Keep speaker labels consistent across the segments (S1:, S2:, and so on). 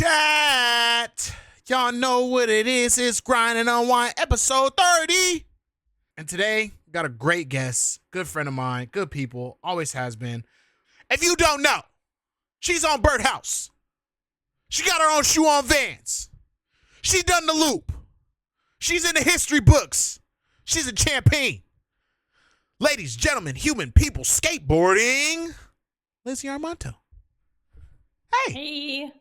S1: Chat. Y'all know what it is. It's Grind and Unwind episode 30. And today, got a great guest, good friend of mine, good people, always has been. If you don't know, she's on BIRDHOUSE. She got her own shoe on Vans. She's done the loop. She's in the history books. She's a champion. Ladies, gentlemen, human people, skateboarding. Lizzie Armanto. Hey.
S2: Hey.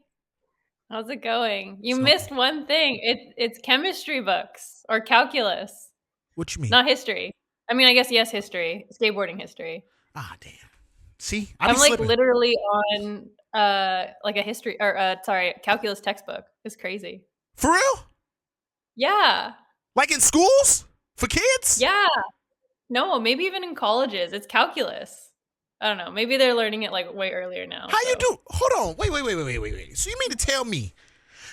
S2: How's it going? You missed one thing. It's chemistry books or calculus.
S1: What you mean?
S2: Not history. I mean, I guess yes, history. Skateboarding history.
S1: Ah, damn. See,
S2: I'm like slipping. Literally on like a history or calculus textbook. It's crazy.
S1: For real?
S2: Yeah.
S1: Like in schools? For kids?
S2: Yeah. No, maybe even in colleges. It's calculus. I don't know. Maybe they're learning it like way earlier now.
S1: How you do? Hold on. Wait. So you mean to tell me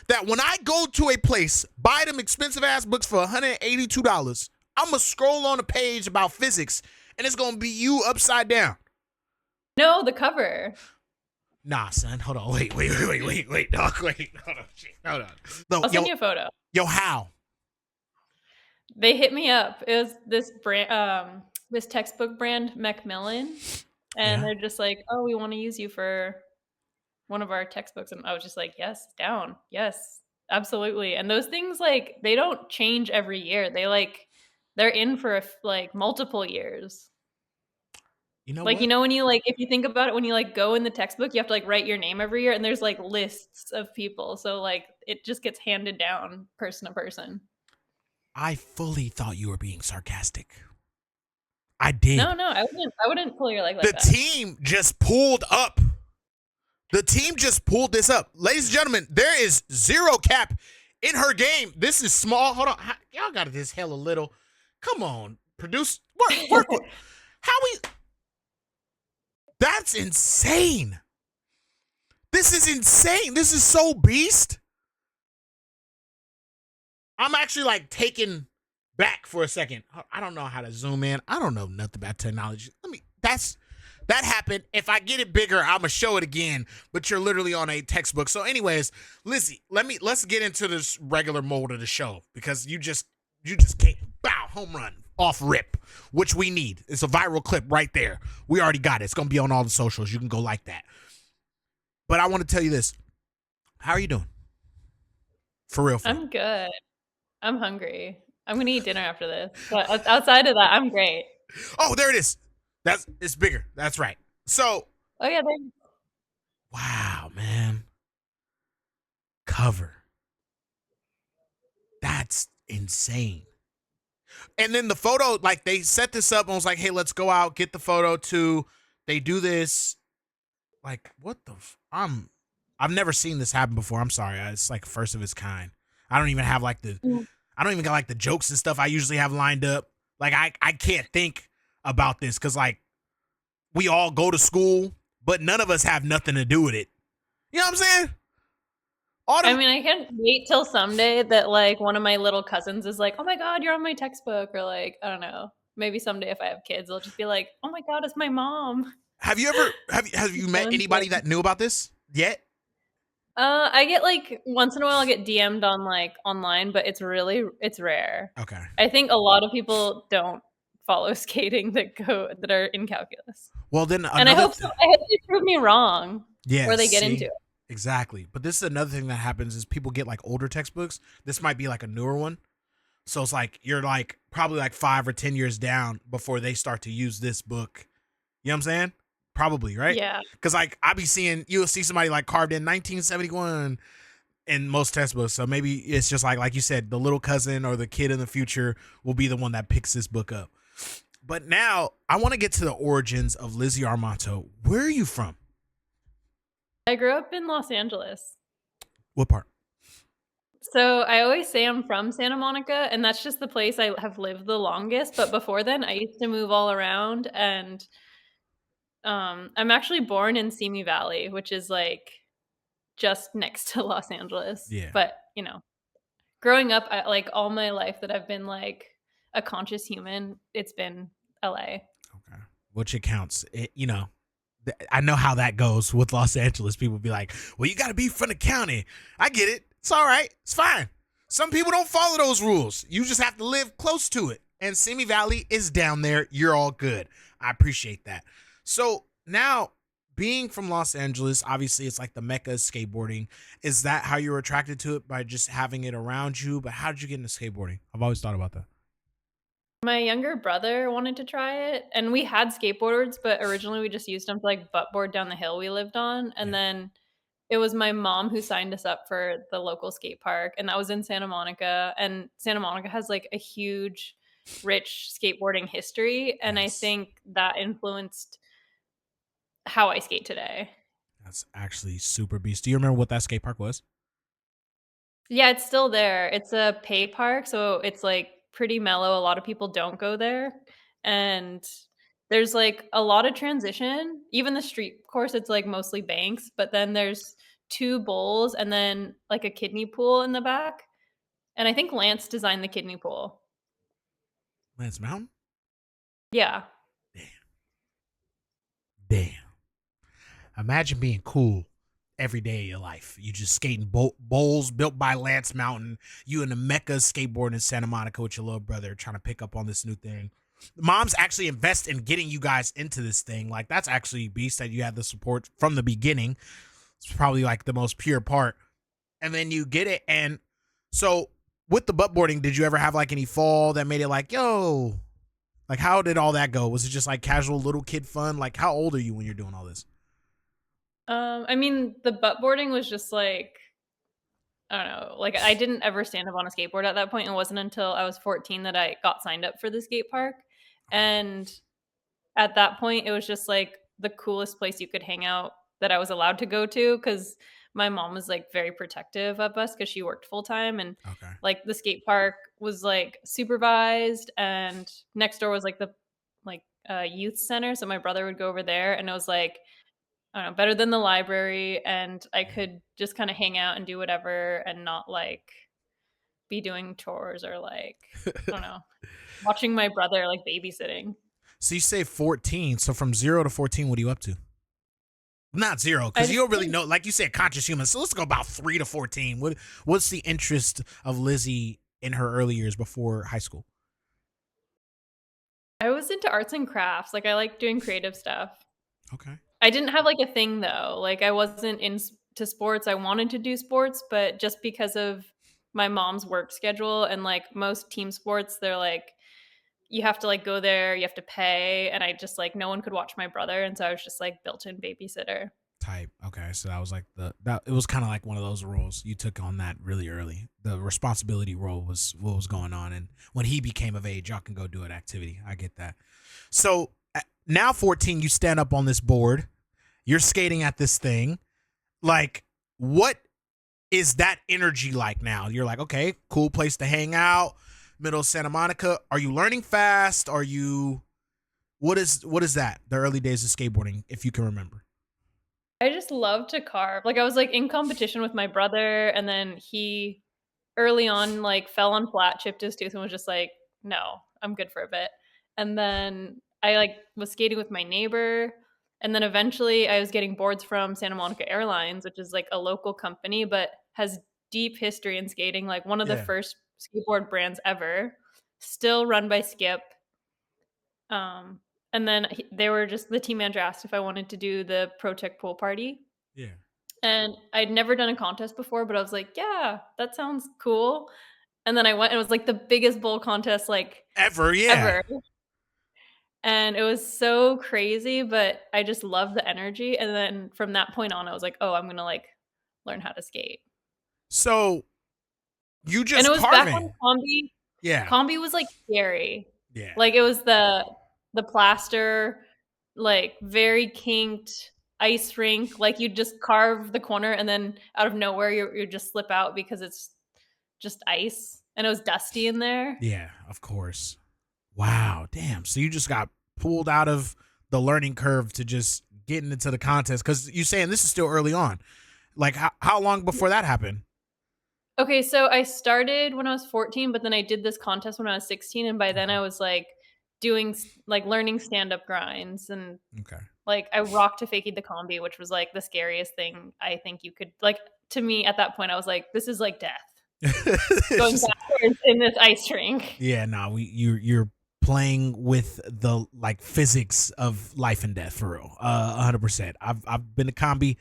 S1: that when I go to a place, buy them expensive ass books for $182, I'm going to scroll on a page about physics and it's going to be you upside down?
S2: No, the cover.
S1: Nah, son. Hold on. Wait, dog. Wait. Hold on. No,
S2: I'll send you a photo.
S1: Yo, how?
S2: They hit me up. It was this brand, this textbook brand, Macmillan. And they're just like, oh, we want to use you for one of our textbooks. And I was just like, yes, down. Yes, absolutely. And those things, like, they don't change every year. They're in for like multiple years.
S1: You know,
S2: like,
S1: what?
S2: You know, when you like, if you think about it, when you like go in the textbook, you have to like write your name every year. And there's like lists of people. So like it just gets handed down person to person.
S1: I fully thought you were being sarcastic. I did.
S2: No, I wouldn't pull your leg like that.
S1: The team just pulled up. The team just pulled this up. Ladies and gentlemen, there is zero cap in her game. This is small. Hold on. Y'all got this hell a little. Come on. Produce. Work. That's insane. This is insane. This is so beast. I'm actually like taking back for a second. I don't know how to zoom in. I don't know nothing about technology. That happened. If I get it bigger, I'm gonna show it again. But you're literally on a textbook. So, anyways, Lizzie, let's get into this regular mode of the show because you just came, home run off rip, which we need. It's a viral clip right there. We already got it. It's gonna be on all the socials. You can go like that. But I want to tell you this. How are you doing? For real.
S2: I'm good. I'm hungry. I'm going to eat dinner after this. But outside of that, I'm great.
S1: Oh, there it is. It's bigger. That's right. So.
S2: Oh, yeah.
S1: Wow, man. Cover. That's insane. And then the photo, like they set this up and was like, hey, let's go out, get the photo too. They do this. Like, what the? I've never seen this happen before. I'm sorry. It's like first of its kind. I don't even have like I don't even got like the jokes and stuff I usually have lined up. Like I can't think about this because like we all go to school, but none of us have nothing to do with it. You know what I'm saying?
S2: I mean, I can't wait till someday that like one of my little cousins is like, oh my God, you're on my textbook. Or like, I don't know. Maybe someday if I have kids, they'll just be like, oh my God, it's my mom.
S1: Have you met anybody that knew about this yet?
S2: I get like once in a while I get DM'd on like online, but it's rare.
S1: Okay.
S2: I think a lot of people don't follow skating that are in calculus.
S1: Well, then
S2: and I hope they prove me wrong.
S1: Yeah.
S2: Where they get into it.
S1: Exactly. But this is another thing that happens is people get like older textbooks. This might be like a newer one. So it's like you're like probably like 5 or 10 years down before they start to use this book. You know what I'm saying? Probably, right?
S2: Yeah.
S1: Because like you'll see somebody like carved in 1971 in most textbooks. So maybe it's just like you said, the little cousin or the kid in the future will be the one that picks this book up. But now I want to get to the origins of Lizzie Armanto. Where are you from?
S2: I grew up in Los Angeles.
S1: What part?
S2: So I always say I'm from Santa Monica, and that's just the place I have lived the longest. But before then, I used to move all around, and I'm actually born in Simi Valley, which is like just next to Los Angeles.
S1: Yeah.
S2: But, you know, growing up, like all my life that I've been like a conscious human, it's been LA.
S1: Okay. Which accounts, I know how that goes with Los Angeles. People be like, well, you got to be from the county. I get it. It's all right. It's fine. Some people don't follow those rules. You just have to live close to it. And Simi Valley is down there. You're all good. I appreciate that. So now, being from Los Angeles, obviously it's like the mecca of skateboarding. Is that how you were attracted to it, by just having it around you? But how did you get into skateboarding? I've always thought about that.
S2: My younger brother wanted to try it, and we had skateboards, but originally we just used them to like butt board down the hill we lived on. And
S1: Yeah.
S2: then it was my mom who signed us up for the local skate park, and that was in Santa Monica. And Santa Monica has like a huge, rich skateboarding history, and I
S1: Yes.
S2: think that influenced how I skate today.
S1: That's actually super beast. Do you remember what that skate park was?
S2: Yeah, it's still there. It's a pay park, so it's, like, pretty mellow. A lot of people don't go there, and there's, like, a lot of transition. Even the street course, it's, like, mostly banks, but then there's 2 bowls and then, like, a kiddie pool in the back, and I think Lance designed the kiddie pool.
S1: Lance Mountain?
S2: Yeah.
S1: Damn. Damn. Imagine being cool every day of your life. You just skating bowls built by Lance Mountain. You in the mecca of skateboarding in Santa Monica with your little brother trying to pick up on this new thing. Moms actually invest in getting you guys into this thing. Like, that's actually beast that you had the support from the beginning. It's probably like the most pure part. And then you get it. And so with the butt boarding, did you ever have like any fall that made it like, yo, like how did all that go? Was it just like casual little kid fun? Like, how old are you when you're doing all this?
S2: I mean, the butt boarding was just, like, I don't know, like, I didn't ever stand up on a skateboard at that point. It wasn't until I was 14 that I got signed up for the skate park,
S1: Okay.
S2: and at that point, it was just, like, the coolest place you could hang out that I was allowed to go to, because my mom was, like, very protective of us because she worked full time, and,
S1: Okay.
S2: like, the skate park was, like, supervised, and next door was, like, youth center, so my brother would go over there, and it was, like, I don't know, better than the library, and I could just kinda hang out and do whatever and not, like, be doing chores or, like, I don't know, watching my brother, like, babysitting.
S1: So you say 14. So from 0 to 14, what are you up to? Not 0,
S2: I
S1: because you
S2: just
S1: don't really
S2: think
S1: know. Like you said, conscious human. So let's go about 3 to 14. What's the interest of Lizzie in her early years before high school?
S2: I was into arts and crafts, like, I like doing creative stuff.
S1: Okay.
S2: I didn't have, like, a thing, though, like, I wasn't into sports. I wanted to do sports, but just because of my mom's work schedule and, like, most team sports, they're like, you have to, like, go there, you have to pay, and I just, like, no one could watch my brother, and so I was just, like, built-in babysitter.
S1: Type. Okay. So that was like that it was kind of like one of those roles. You took on that really early. The responsibility role was what was going on. And when he became of age, y'all can go do an activity. I get that. So now 14, you stand up on this board. You're skating at this thing. Like, what is that energy like now? You're like, okay, cool place to hang out, middle of Santa Monica. Are you learning fast? Are you what is that? The early days of skateboarding, if you can remember.
S2: I just love to carve. Like, I was, like, in competition with my brother, and then he early on, like, fell on flat, chipped his tooth, and was just like, "No, I'm good for a bit." And then I, like, was skating with my neighbor, and then eventually I was getting boards from Santa Monica Airlines, which is, like, a local company, but has deep history in skating, like, one of the
S1: Yeah.
S2: first skateboard brands ever, still run by Skip. And then they were just the team manager asked if I wanted to do the Pro Tech pool party,
S1: Yeah.
S2: and I'd never done a contest before, but I was like, "Yeah, that sounds cool." And then I went, and it was, like, the biggest bowl contest, like,
S1: Ever, yeah.
S2: ever, and it was so crazy, but I just loved the energy, and then from that point on, I was like, "Oh, I'm gonna, like, learn how to skate."
S1: So you
S2: And it
S1: just
S2: was back when
S1: carving.
S2: combi
S1: Yeah.
S2: combi was, like, scary.
S1: Yeah.
S2: Like, it was the plaster, like, very kinked ice rink, like, you'd just carve the corner, and then out of nowhere, you just slip out because it's just ice, and it was dusty in there.
S1: Yeah, of course. Wow, damn. So you just got pulled out of the learning curve to just getting into the contest, because you saying this is still early on. Like, how long before that happened?
S2: Okay, so I started when I was 14, but then I did this contest when I was 16, and by then
S1: Okay.
S2: I was, like, doing s like, learning stand-up grinds and
S1: Okay.
S2: Like I rocked to fakie the combi, which was like the scariest thing I think you could like. To me at that point, I was like, this is like death. Going
S1: Just,
S2: backwards in this ice rink.
S1: yeah, no, you're playing with the like physics of life and death for real. 100%. I've been to combi.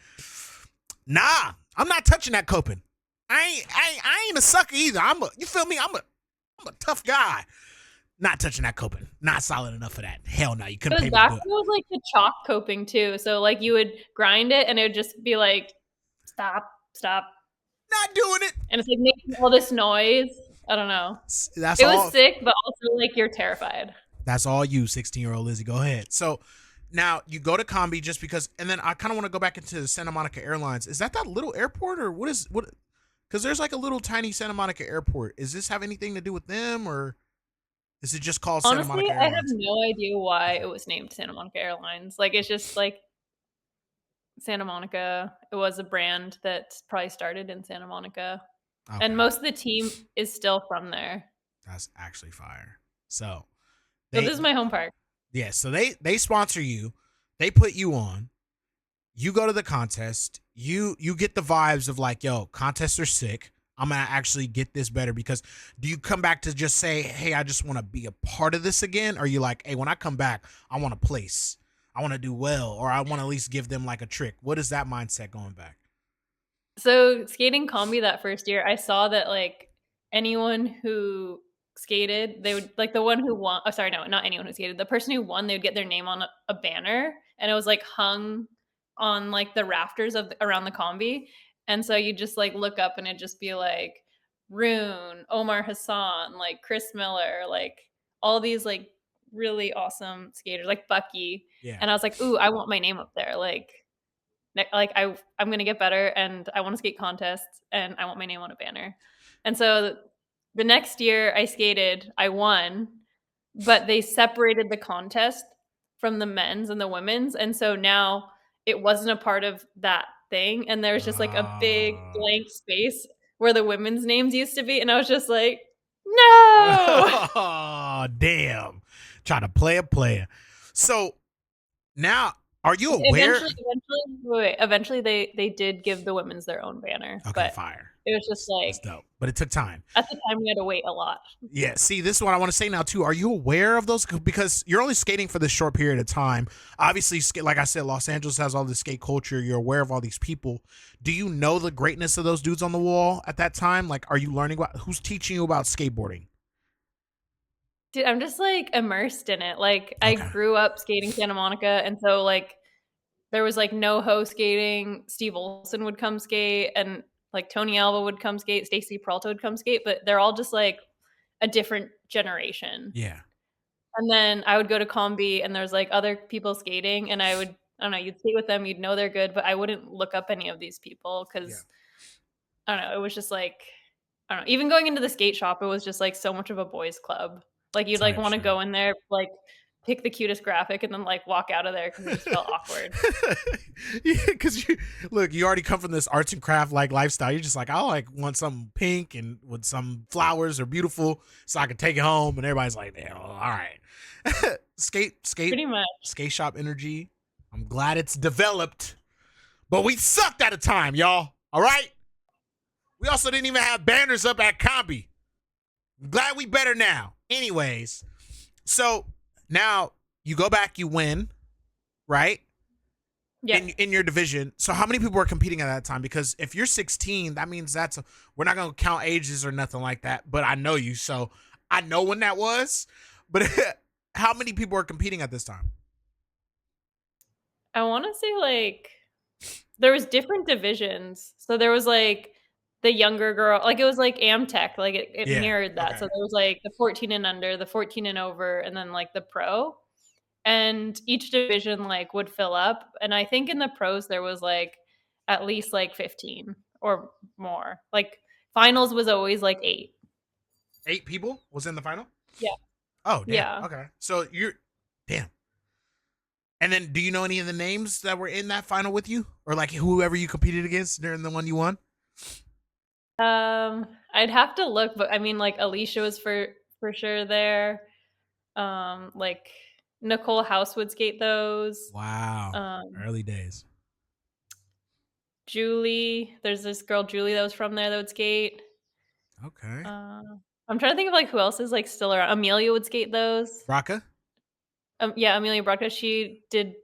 S1: Nah, I'm not touching that coping. I ain't a sucker either. You feel me? I'm a tough guy. Not touching that coping. Not solid enough for that. Hell no, you couldn't pay me to do it.
S2: It was like the chalk coping too. So like you would grind it and it would just be like, stop.
S1: Not doing it.
S2: And it's like making all this noise. I don't know.
S1: It
S2: was sick, but also like you're terrified.
S1: That's all you, 16-year-old Lizzie. Go ahead. So now you go to combi just because, and then I kind of want to go back into the Santa Monica Airlines. Is that little airport or what? Because there's like a little tiny Santa Monica airport. Does this have anything to do with them or is it just called Santa Monica Airlines?
S2: I have no idea why it was named Santa Monica Airlines. Like it's just like Santa Monica. It was a brand that probably started in Santa Monica. Okay. And most of the team is still from there.
S1: That's actually fire. So
S2: this is my home park.
S1: Yeah, so they sponsor you. They put you on. You go to the contest. You get the vibes of like, yo, contests are sick. I'm going to actually get this better. Because do you come back to just say, hey, I just want to be a part of this again? Or are you like, hey, when I come back, I want to place. I want to do well. Or I want to at least give them like a trick. What is that mindset going back?
S2: So skating combi that first year, I saw that like anyone who skated, they would like the one who won. Oh, sorry, no, not anyone who skated. The person who won, they would get their name on a banner, and it was like hung on like the rafters of around the combi. And so you just like look up, and it'd just be like Rune, Omar Hassan, like Chris Miller, like all these like really awesome skaters, like Bucky. Yeah. And I was like, ooh, I want my name up there, like I'm gonna get better, and I want to skate contests, and I want my name on a banner. And so the next year I skated, I won, but they separated the contest from the men's and the women's, and so now it wasn't a part of that thing, and there was just like a big blank space where the women's names used to be, and I was just like, no.
S1: Oh, damn. Trying to play a player. So now, are you aware?
S2: Eventually they did give the women's their own banner.
S1: Okay, but fire.
S2: It was just like,
S1: that's dope. But it took time.
S2: At the time, we had to wait a lot.
S1: Yeah. See, this is what I want to say now too. Are you aware of those? Because you're only skating for this short period of time. Obviously, like I said, Los Angeles has all this skate culture. You're aware of all these people. Do you know the greatness of those dudes on the wall at that time? Like, are you learning about who's teaching you about skateboarding?
S2: Dude, I'm just like immersed in it. Like I grew up skating Santa Monica, and so like there was like NoHo skating. Steve Olson would come skate, and like Tony Alva would come skate. Stacy Peralta would come skate, but they're all just like a different generation.
S1: Yeah.
S2: And then I would go to combi, and there's like other people skating, and I don't know, you'd skate with them, you'd know they're good, but I wouldn't look up any of these people because I don't know, it was just like, I don't know, even going into the skate shop, it was just like so much of a boys club. Like you'd like want to go in there, like pick the cutest graphic, and then like walk out of there because it just felt awkward.
S1: Yeah, because you already come from this arts and craft like lifestyle. You're just like, I like want something pink and with some flowers or beautiful so I can take it home. And everybody's like, man, all right. skate
S2: pretty much
S1: skate shop energy. I'm glad it's developed, but we sucked at a time, y'all. All right. We also didn't even have banners up at combi. I'm glad we better now. Anyways, so now you go back, you win, right?
S2: Yeah.
S1: In your division. So how many people were competing at that time? Because if you're 16, that means we're not going to count ages or nothing like that, but I know you, so I know when that was. But how many people were competing at this time?
S2: I want to say like there was different divisions. So there was like the younger girl, like it was like Amtech, like it mirrored that. Okay. So there was like the 14 and under, the 14 and over, and then like the pro. And each division like would fill up. And I think in the pros there was like at least like 15 or more. Like finals was always like 8.
S1: 8 people was in the final?
S2: Yeah.
S1: Oh, damn. Yeah. Okay. So damn. And then do you know any of the names that were in that final with you? Or like whoever you competed against during the one you won?
S2: I'd have to look, but I mean like Alicia was for sure there. Like Nicole House would skate those.
S1: Wow. Early days.
S2: Julie, there's this girl Julie that was from there that would skate.
S1: Okay.
S2: I'm trying to think of like who else is like still around. Amelia would skate those.
S1: Braca?
S2: Yeah, Amelia Braca. She did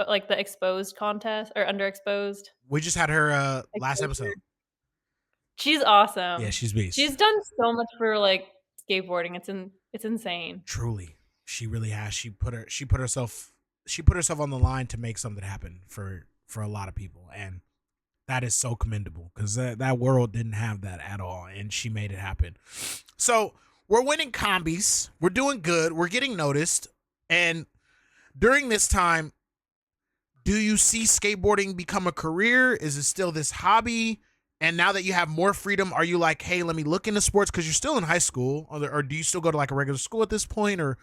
S2: like the exposed contest or underexposed.
S1: We just had her last
S2: Exposure.
S1: episode.
S2: She's awesome.
S1: Yeah, she's beast.
S2: She's done so much for like skateboarding. It's insane.
S1: Truly, she really has. She put herself on the line to make something happen for a lot of people, and that is so commendable because that world didn't have that at all, and she made it happen. So we're winning combis. We're doing good. We're getting noticed, and during this time, do you see skateboarding become a career? Is it still this hobby? And now that you have more freedom, are you like, hey, let me look into sports because you're still in high school, or do you still go to like a regular school at this point, or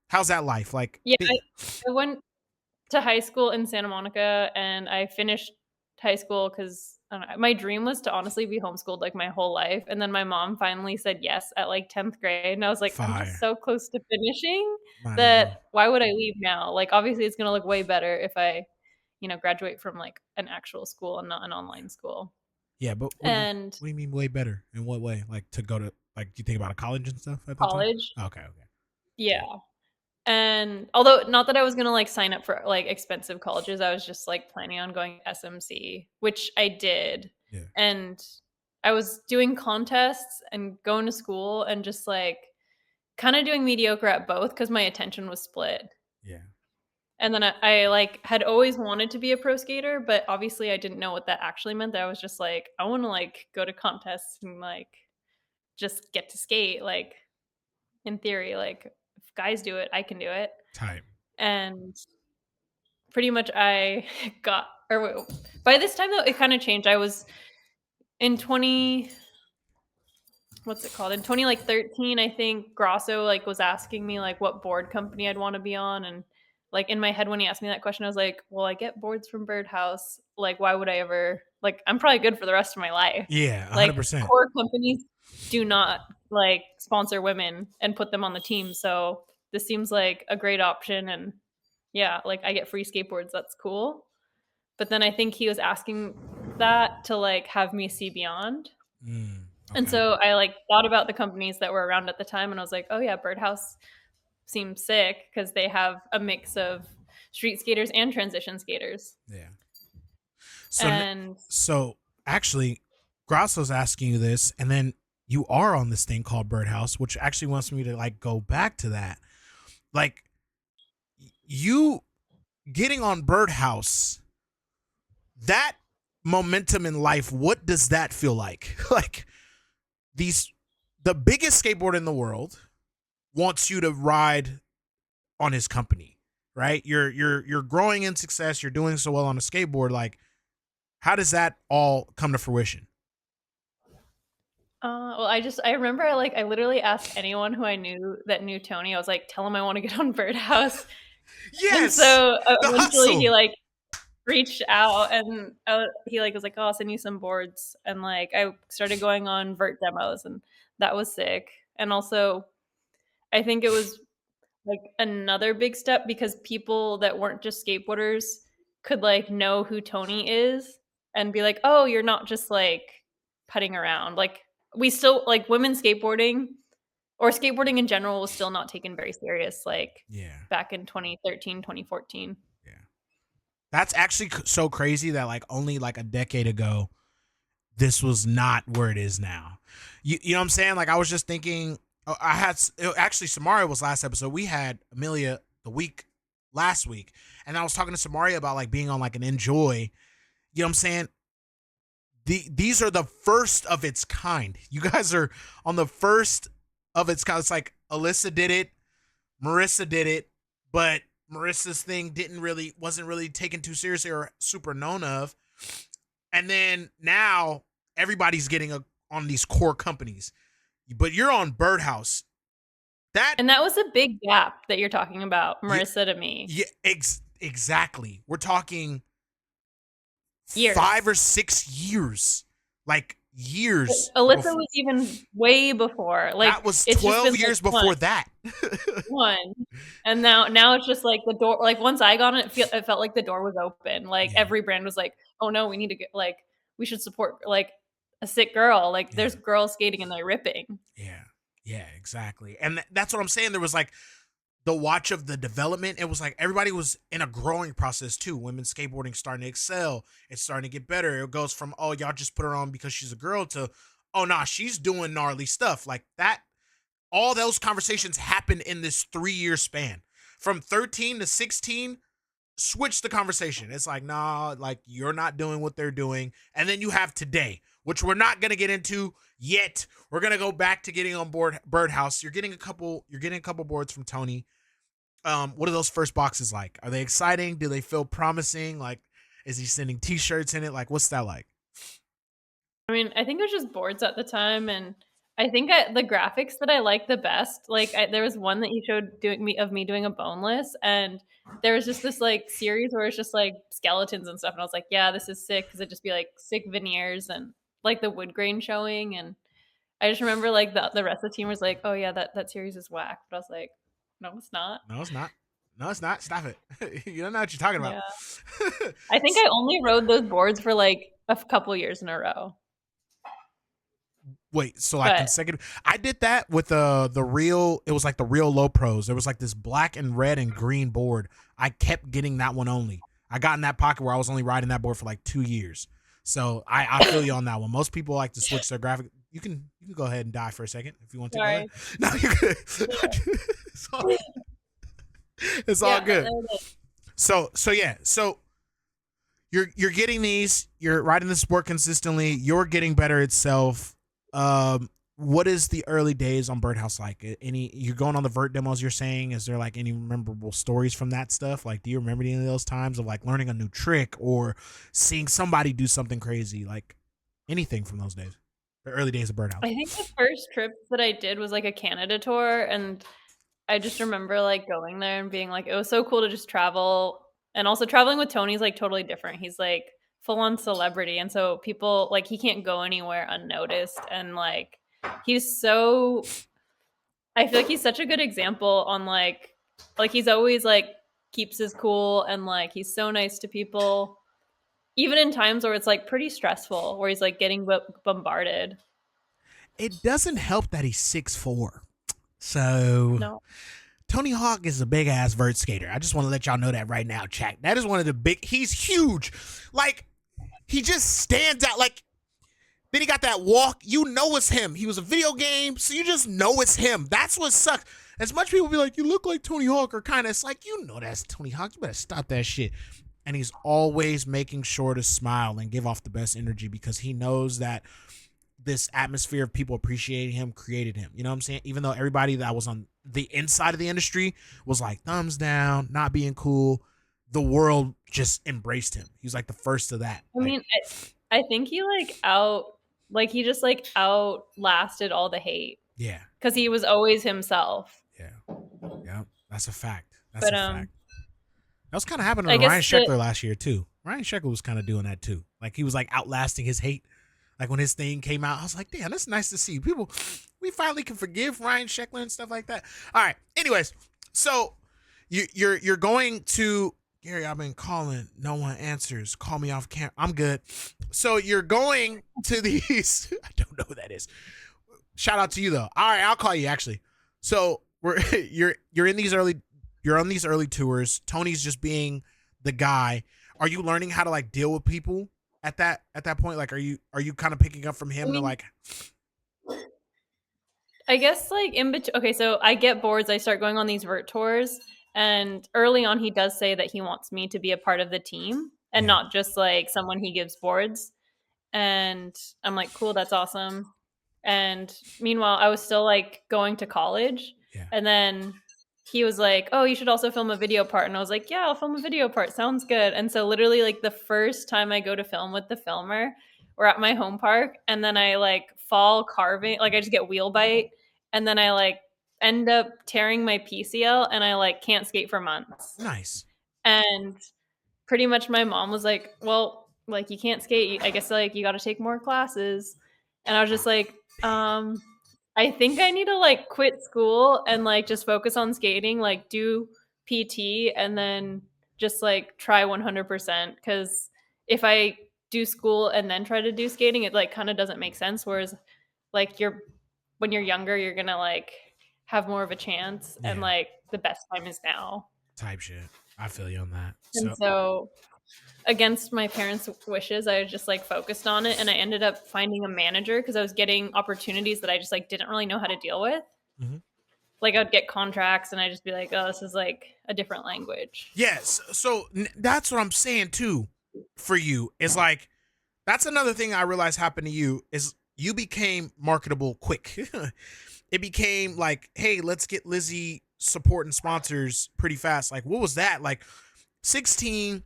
S1: how's that life like?
S2: Yeah, I went to high school in Santa Monica, and I finished high school because my dream was to honestly be homeschooled like my whole life. And then my mom finally said yes at like 10th grade, and I was like, I'm just so close to finishing that why would I leave now? Like, obviously, it's gonna look way better if I, graduate from like an actual school and not an online school.
S1: Yeah, but what do you mean way better? In what way? Like to go to like, do you think about a college and stuff at that
S2: college?
S1: Time? Okay.
S2: Yeah. And although not that I was going to like sign up for like expensive colleges, I was just like planning on going to SMC, which I did.
S1: Yeah.
S2: And I was doing contests and going to school and just like kind of doing mediocre at both because my attention was split.
S1: Yeah.
S2: And then I like had always wanted to be a pro skater, but obviously I didn't know what that actually meant. I was just like, I want to like go to contests and like just get to skate. Like in theory, like if guys do it, I can do it.
S1: Type.
S2: And pretty much I got, or by this time though, it kind of changed. I was in 2013, I think Grosso like was asking me like what board company I'd want to be on. And like in my head, when he asked me that question, I was like, well, I get boards from BIRDHOUSE. Like, why would I ever, like, I'm probably good for the rest of my life.
S1: Yeah, 100%.
S2: Like, core companies do not like sponsor women and put them on the team. So this seems like a great option. And yeah, like I get free skateboards. That's cool. But then I think he was asking that to like have me see beyond. Okay. And so I like thought about the companies that were around at the time, and I was like, oh yeah, BIRDHOUSE seems sick because they have a mix of street skaters and transition skaters.
S1: Yeah. So actually, Grasso's asking you this, and then you are on this thing called BIRDHOUSE, which actually wants me to like go back to that. Like you getting on BIRDHOUSE, that momentum in life, what does that feel like? Like the biggest skateboarder in the world wants you to ride on his company, right? You're growing in success. You're doing so well on a skateboard. Like, how does that all come to fruition?
S2: Well, I remember I literally asked anyone who I knew that knew Tony. I was like, tell him I want to get on BIRDHOUSE.
S1: Yes.
S2: And so eventually he like reached out and he like was like, oh, I'll send you some boards. And like I started going on VERT demos, and that was sick. And also I think it was like another big step because people that weren't just skateboarders could like know who Tony is and be like, oh, you're not just like putting around. Like we still like women skateboarding or skateboarding in general was still not taken very serious. Like back in 2013, 2014.
S1: Yeah. That's actually so crazy that like only like a decade ago, this was not where it is now. You know what I'm saying? Like I was just thinking, actually Samaria was last episode. We had Amelia last week, and I was talking to Samaria about like being on like an Enjoy. You know what I'm saying? These are the first of its kind. You guys are on the first of its kind. It's like Alyssa did it, Marissa did it, but Marissa's thing wasn't really taken too seriously or super known of. And then now everybody's getting on these core companies, but you're on BIRDHOUSE. And
S2: that was a big gap that you're talking about, Marissa to me.
S1: Yeah, exactly. We're talking
S2: years.
S1: 5 or 6 years. Like years.
S2: Alyssa was even way before. Like,
S1: That was
S2: it's just
S1: 12
S2: been
S1: years
S2: like
S1: before that.
S2: one, and now it's just like the door. Like once I got on it, it felt like the door was open. Like
S1: Yeah.
S2: every brand was like, "Oh no, we need to get like we should support like a sick girl. Like
S1: Yeah.
S2: there's girls skating and they're ripping."
S1: Yeah, exactly. And that's what I'm saying. There was like the watch of the development. It was like everybody was in a growing process too. Women's skateboarding starting to excel. It's starting to get better. It goes from, oh, y'all just put her on because she's a girl to, oh, nah, she's doing gnarly stuff. Like that, all those conversations happened in this 3-year span. From 13 to 16, switch the conversation. It's like, nah, like you're not doing what they're doing. And then you have today, which we're not going to get into yet. We're going to go back to getting on board Birdhouse. You're getting a couple boards from Tony. What are those first boxes like? Are they exciting? Do they feel promising? Like, is he sending t-shirts in it? Like, what's that like?
S2: I mean, I think it was just boards at the time, and I think the graphics that I liked the best, like there was one that he showed of me doing a boneless, and there was just this like series where it's just like skeletons and stuff, and I was like, yeah, this is sick, because it'd just be like sick veneers and like the wood grain showing, and I just remember like the rest of the team was like, oh yeah, that series is whack, but I was like, no, it's not.
S1: No, it's not. No, it's not. Stop it. You don't know what you're talking about.
S2: Yeah. I think I only rode those boards for like a couple years in a row.
S1: Wait, so like consecutive? I did that with the real. It was like the real low pros. There was like this black and red and green board. I kept getting that one only. I got in that pocket where I was only riding that board for like 2 years. So I feel you on that one. Most people like to switch their graphic. You can go ahead and die for a second if you want to.
S2: Sorry.
S1: No, you're good. It's all good. So yeah. So you're getting these. You're riding the sport consistently. You're getting better itself. What is the early days on Birdhouse like? You're going on the VERT demos, you're saying? Is there like any memorable stories from that stuff? Like, do you remember any of those times of like learning a new trick or seeing somebody do something crazy? Like anything from those days, the early days of Birdhouse?
S2: I think the first trip that I did was like a Canada tour, and I just remember like going there and being like, it was so cool to just travel. And also traveling with Tony's like totally different. He's like full on celebrity, and so people like he can't go anywhere unnoticed, and like he's so I feel like he's such a good example on like he's always like keeps his cool, and like he's so nice to people even in times where it's like pretty stressful, where he's like getting bombarded.
S1: It doesn't help that he's 6'4". So
S2: no.
S1: Tony Hawk is a big ass vert skater. I just want to let y'all know that right now, chat. That is one of the big. He's huge. Like he just stands out. Like then he got that walk. You know it's him. He was a video game, so you just know it's him. That's what sucks. As much people be like, you look like Tony Hawk, or kind of, it's like, you know that's Tony Hawk. You better stop that shit. And he's always making sure to smile and give off the best energy because he knows that this atmosphere of people appreciating him created him. You know what I'm saying? Even though everybody that was on the inside of the industry was like thumbs down, not being cool, the world just embraced him. He was like the first of that.
S2: I mean, I think he he just like outlasted all the hate.
S1: Yeah.
S2: Because he was always himself.
S1: Yeah. That's a fact. That's a fact. That was kind of happening to Ryan Sheckler last year too. Ryan Sheckler was kind of doing that too. Like he was like outlasting his hate. Like when his thing came out, I was like, damn, that's nice to see. People, we finally can forgive Ryan Sheckler and stuff like that. All right. Anyways, so you're going to Gary, I've been calling. No one answers. Call me off camera. I'm good. So you're going to these. I don't know who that is. Shout out to you though. All right, I'll call you actually. So you're on these early tours. Tony's just being the guy. Are you learning how to like deal with people at that point? Like, are you kind of picking up from him to like?
S2: I guess like in between. Okay, so I get boards. I start going on these vert tours, and early on, he does say that he wants me to be a part of the team and not just like someone he gives boards. And I'm like, cool, that's awesome. And meanwhile, I was still like going to college, and then he was like, oh, you should also film a video part. And I was like, yeah, I'll film a video part. Sounds good. And so literally like the first time I go to film with the filmer, we're at my home park, and then I like fall carving, like I just get wheel bite, and then I like end up tearing my PCL, and I like can't skate for months.
S1: Nice.
S2: And pretty much my mom was like, well, like you can't skate. I guess like you got to take more classes. And I was just like, I think I need to like quit school and like just focus on skating, like do PT and then just like try 100% because if I do school and then try to do skating, it like kind of doesn't make sense. Whereas like when you're younger, you're gonna like have more of a chance, and
S1: Yeah,
S2: like the best time is now.
S1: type shit. I feel you on that.
S2: And
S1: So
S2: so against my parents' wishes, I just like focused on it, and I ended up finding a manager because I was getting opportunities that I just like didn't really know how to deal with.
S1: mhm.
S2: Like I'd get contracts, and I'd just be like, "Oh, this is like a different language."
S1: Yes. So that's what I'm saying too. For you, is like that's another thing I realized happened to you is you became marketable quick. It became like, hey, let's get Lizzie support and sponsors pretty fast. Like, what was that? Like 16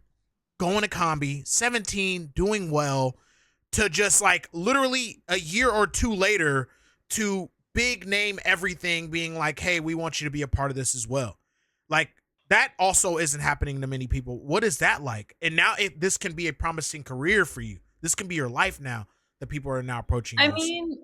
S1: going to combi, 17 doing well, to just like literally a year or two later to big name everything being like, hey, we want you to be a part of this as well. Like that also isn't happening to many people. What is that like? And now this can be a promising career for you. This can be your life now that people are now approaching
S2: I
S1: you.
S2: mean,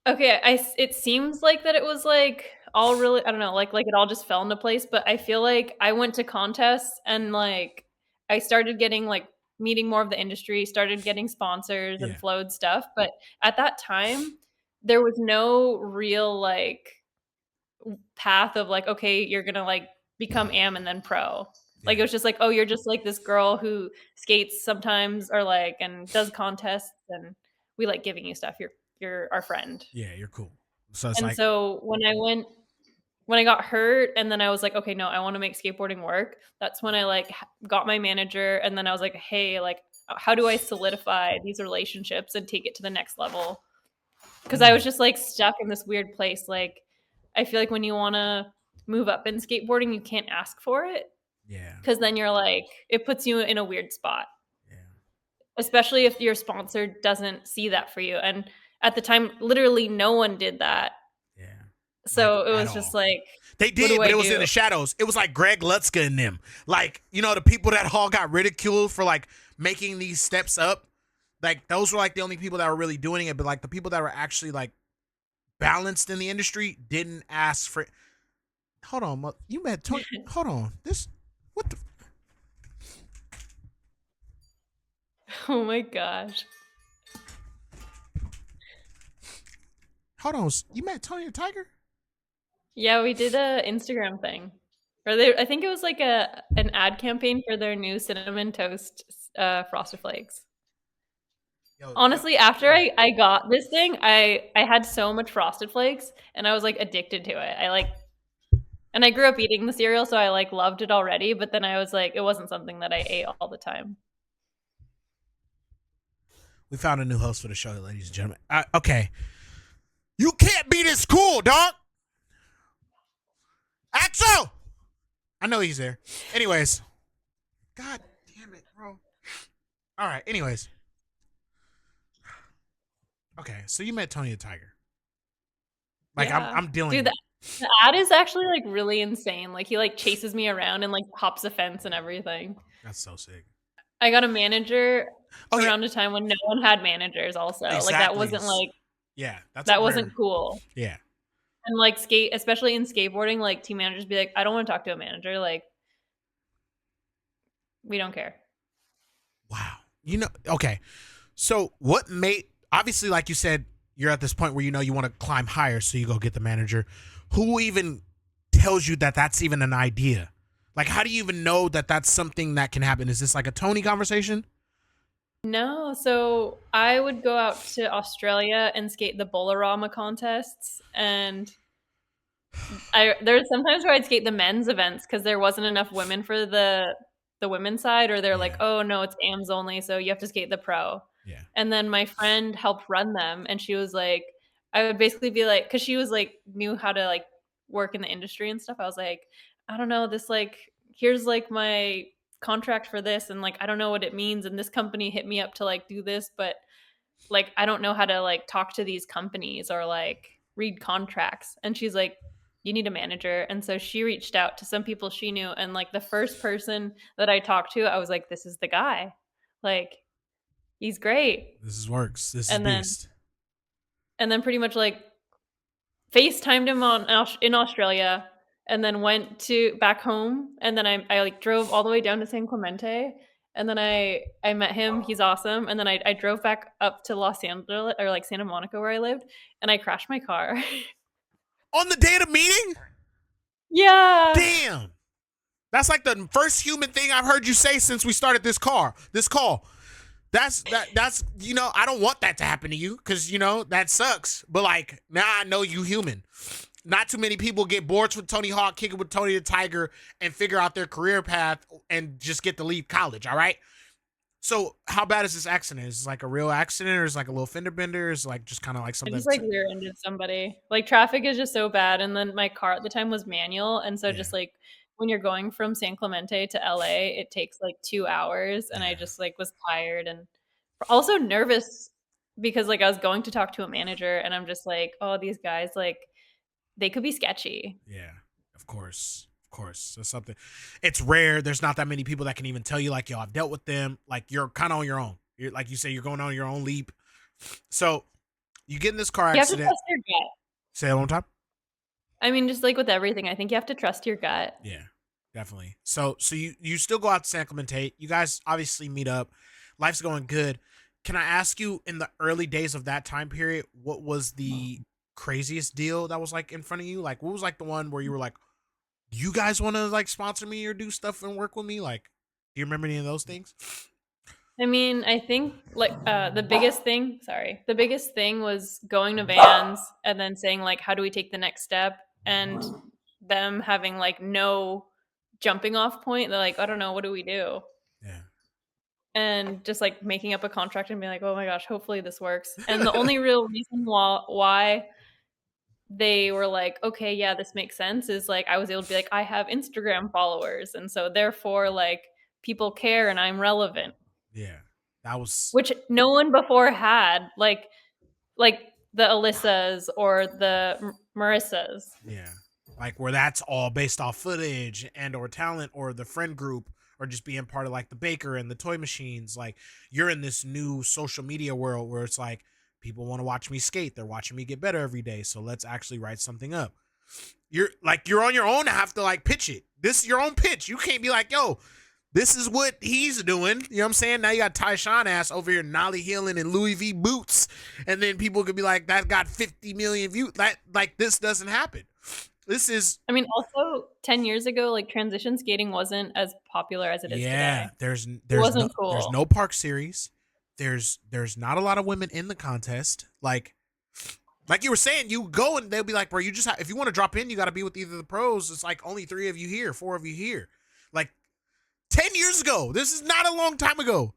S2: okay, it seems like that it was like all really I don't know, like it all just fell into place, but I feel like I went to contests and like I started getting like meeting more of the industry, started getting sponsors and
S1: Yeah.
S2: flowed stuff, but at that time there was no real like path of like okay, you're going to like become am and then pro. Like it
S1: Yeah.
S2: was just like, oh, you're just like this girl who skates sometimes or like and does contests and we like giving you stuff. You're our friend.
S1: Yeah. You're cool. So it's
S2: And
S1: like,
S2: so when I got hurt and then I was like, okay, no, I want to make skateboarding work. That's when I like got my manager and then I was like, hey, like how do I solidify these relationships and take it to the next level? Because I was just like stuck in this weird place. Like I feel like when you want to move up in skateboarding, you can't ask for it
S1: yeah.
S2: because then you're like it puts you in a weird spot,
S1: Yeah.
S2: especially if your sponsor doesn't see that for you. And at the time, literally no one did that.
S1: Yeah. Like
S2: So it
S1: at
S2: was just
S1: all.
S2: like,
S1: They
S2: what
S1: did,
S2: do
S1: but
S2: I
S1: it was in
S2: do?
S1: the shadows. It was like Greg Lutzka and them. Like, you know, the people that all got ridiculed for like making these steps up. Like, those were like the only people that were really doing it. But like the people that were actually like balanced in the industry didn't ask for. Hold on. You met Tony. Hold on. What the.
S2: Oh my gosh.
S1: Hold on. You met Tony the Tiger?
S2: Yeah, we did a Instagram thing. I think it was like an ad campaign for their new cinnamon toast frosted flakes.
S1: Yo.
S2: Honestly, after I got this thing, I had so much frosted flakes and I was like addicted to it. I like and I grew up eating the cereal, so I like loved it already, but then I was like it wasn't something that I ate all the time.
S1: We found a new host for the show, ladies and gentlemen. Okay. You can't be this cool, dog. Axel! I know he's there. Anyways. God damn it, bro. All right. Anyways. Okay. So you met Tony the Tiger. Like
S2: Yeah.
S1: I'm dealing
S2: Dude,
S1: with.
S2: the ad is actually like really insane. Like he like chases me around and like hops a fence and everything.
S1: That's so sick.
S2: I got a manager
S1: Oh yeah.
S2: around a time when no one had managers also. Like
S1: Exactly. Yeah. That's a
S2: that
S1: rare.
S2: wasn't cool.
S1: Yeah.
S2: And like especially in skateboarding, like team managers be like, I don't want to talk to a manager. Like we don't care.
S1: Wow. You know. Okay. So what made? Obviously, like you said, you're at this point where you know you want to climb higher, so you go get the manager. Who even tells you that that's even an idea? Like, how do you even know that that's something that can happen? Is this like a Tony conversation?
S2: No, so I would go out to Australia and skate the Bolorama contests, and there's sometimes where I'd skate the men's events because there wasn't enough women for the women's side, or they're like,
S1: Yeah.
S2: oh no, it's AMs only, so you have to skate the pro.
S1: Yeah.
S2: And then my friend helped run them, and she was like, I would basically be like, because she was like knew how to like work in the industry and stuff. I was like, I don't know, this like here's like my contract for this, and like I don't know what it means, and this company hit me up to like do this, but like I don't know how to like talk to these companies or like read contracts. And she's like, you need a manager. And so she reached out to some people she knew, and like the first person that I talked to, I was like, this is the guy. Like he's great.
S1: This works. This is
S2: And then
S1: beast.
S2: pretty much like FaceTimed him in Australia, and then went to back home, and then I like drove all the way down to San Clemente, and then I met him. He's awesome. And then I drove back up to Los Angeles, or like Santa Monica where I lived, and I crashed my car.
S1: On the day of the meeting?
S2: Yeah.
S1: Damn. That's like the first human thing I've heard you say since we started this call. That's you know, I don't want that to happen to you, because you know that sucks. But like, now I know you human. Not too many people get boards with Tony Hawk, kick it with Tony the Tiger, and figure out their career path and just get to leave college. All right. So how bad is this accident? Is it like a real accident, or is it like a little fender bender? Is it like just kind of like
S2: I
S1: something?
S2: just like rear-ended somebody. Like traffic is just so bad, and then my car at the time was manual, and so just like when you're going from San Clemente to LA, it takes like 2 hours, and I just like was tired and also nervous because like I was going to talk to a manager, and I'm just like, oh, these guys, like they could be sketchy.
S1: Yeah, of course. Of course. That's something. It's rare. There's not that many people that can even tell you like, yo, I've dealt with them. Like you're kind of on your own. You're like you say, you're going on your own leap. So you get in this car accident.
S2: You have to trust your gut.
S1: Say it one time.
S2: I mean, just like with everything, I think you have to trust your gut.
S1: Yeah, definitely. So you still go out to San Clemente. You guys obviously meet up. Life's going good. Can I ask you, in the early days of that time period, what was the craziest deal that was like in front of you? Like, what was like the one where you were like, you guys want to like sponsor me or do stuff and work with me? Like, do you remember any of those things?
S2: I mean, I think like the biggest thing was going to Vans and then saying like, how do we take the next step? And them having like no jumping off point. They're like, I don't know, what do we do?
S1: Yeah.
S2: And just like making up a contract and being like, oh my gosh, hopefully this works. And the only real reason why they were like, okay, yeah, this makes sense, is like I was able to be like, I have Instagram followers, and so therefore like people care and I'm relevant.
S1: Yeah. That was,
S2: which no one before had, like the Alyssas or the Marissas.
S1: yeah. Like where that's all based off footage and or talent or the friend group, or just being part of like the baker and the toy machines. Like you're in this new social media world where it's like people want to watch me skate. They're watching me get better every day. So let's actually write something up. You're on your own to have to like pitch it. This is your own pitch. You can't be like, yo, this is what he's doing. You know what I'm saying? Now you got Tyshawn ass over here nollie heeling in Louis V boots. And then people could be like, that got 50 million views. Like this doesn't happen. This is,
S2: I mean, also 10 years ago, like transition skating wasn't as popular as it is today.
S1: There's
S2: it wasn't cool.
S1: There's no park series. There's not a lot of women in the contest. Like you were saying, you go and they'll be like, bro, you just if you want to drop in, you got to be with either the pros. It's like only 3 of you here, 4 of you here. Like 10 years ago. This is not a long time ago.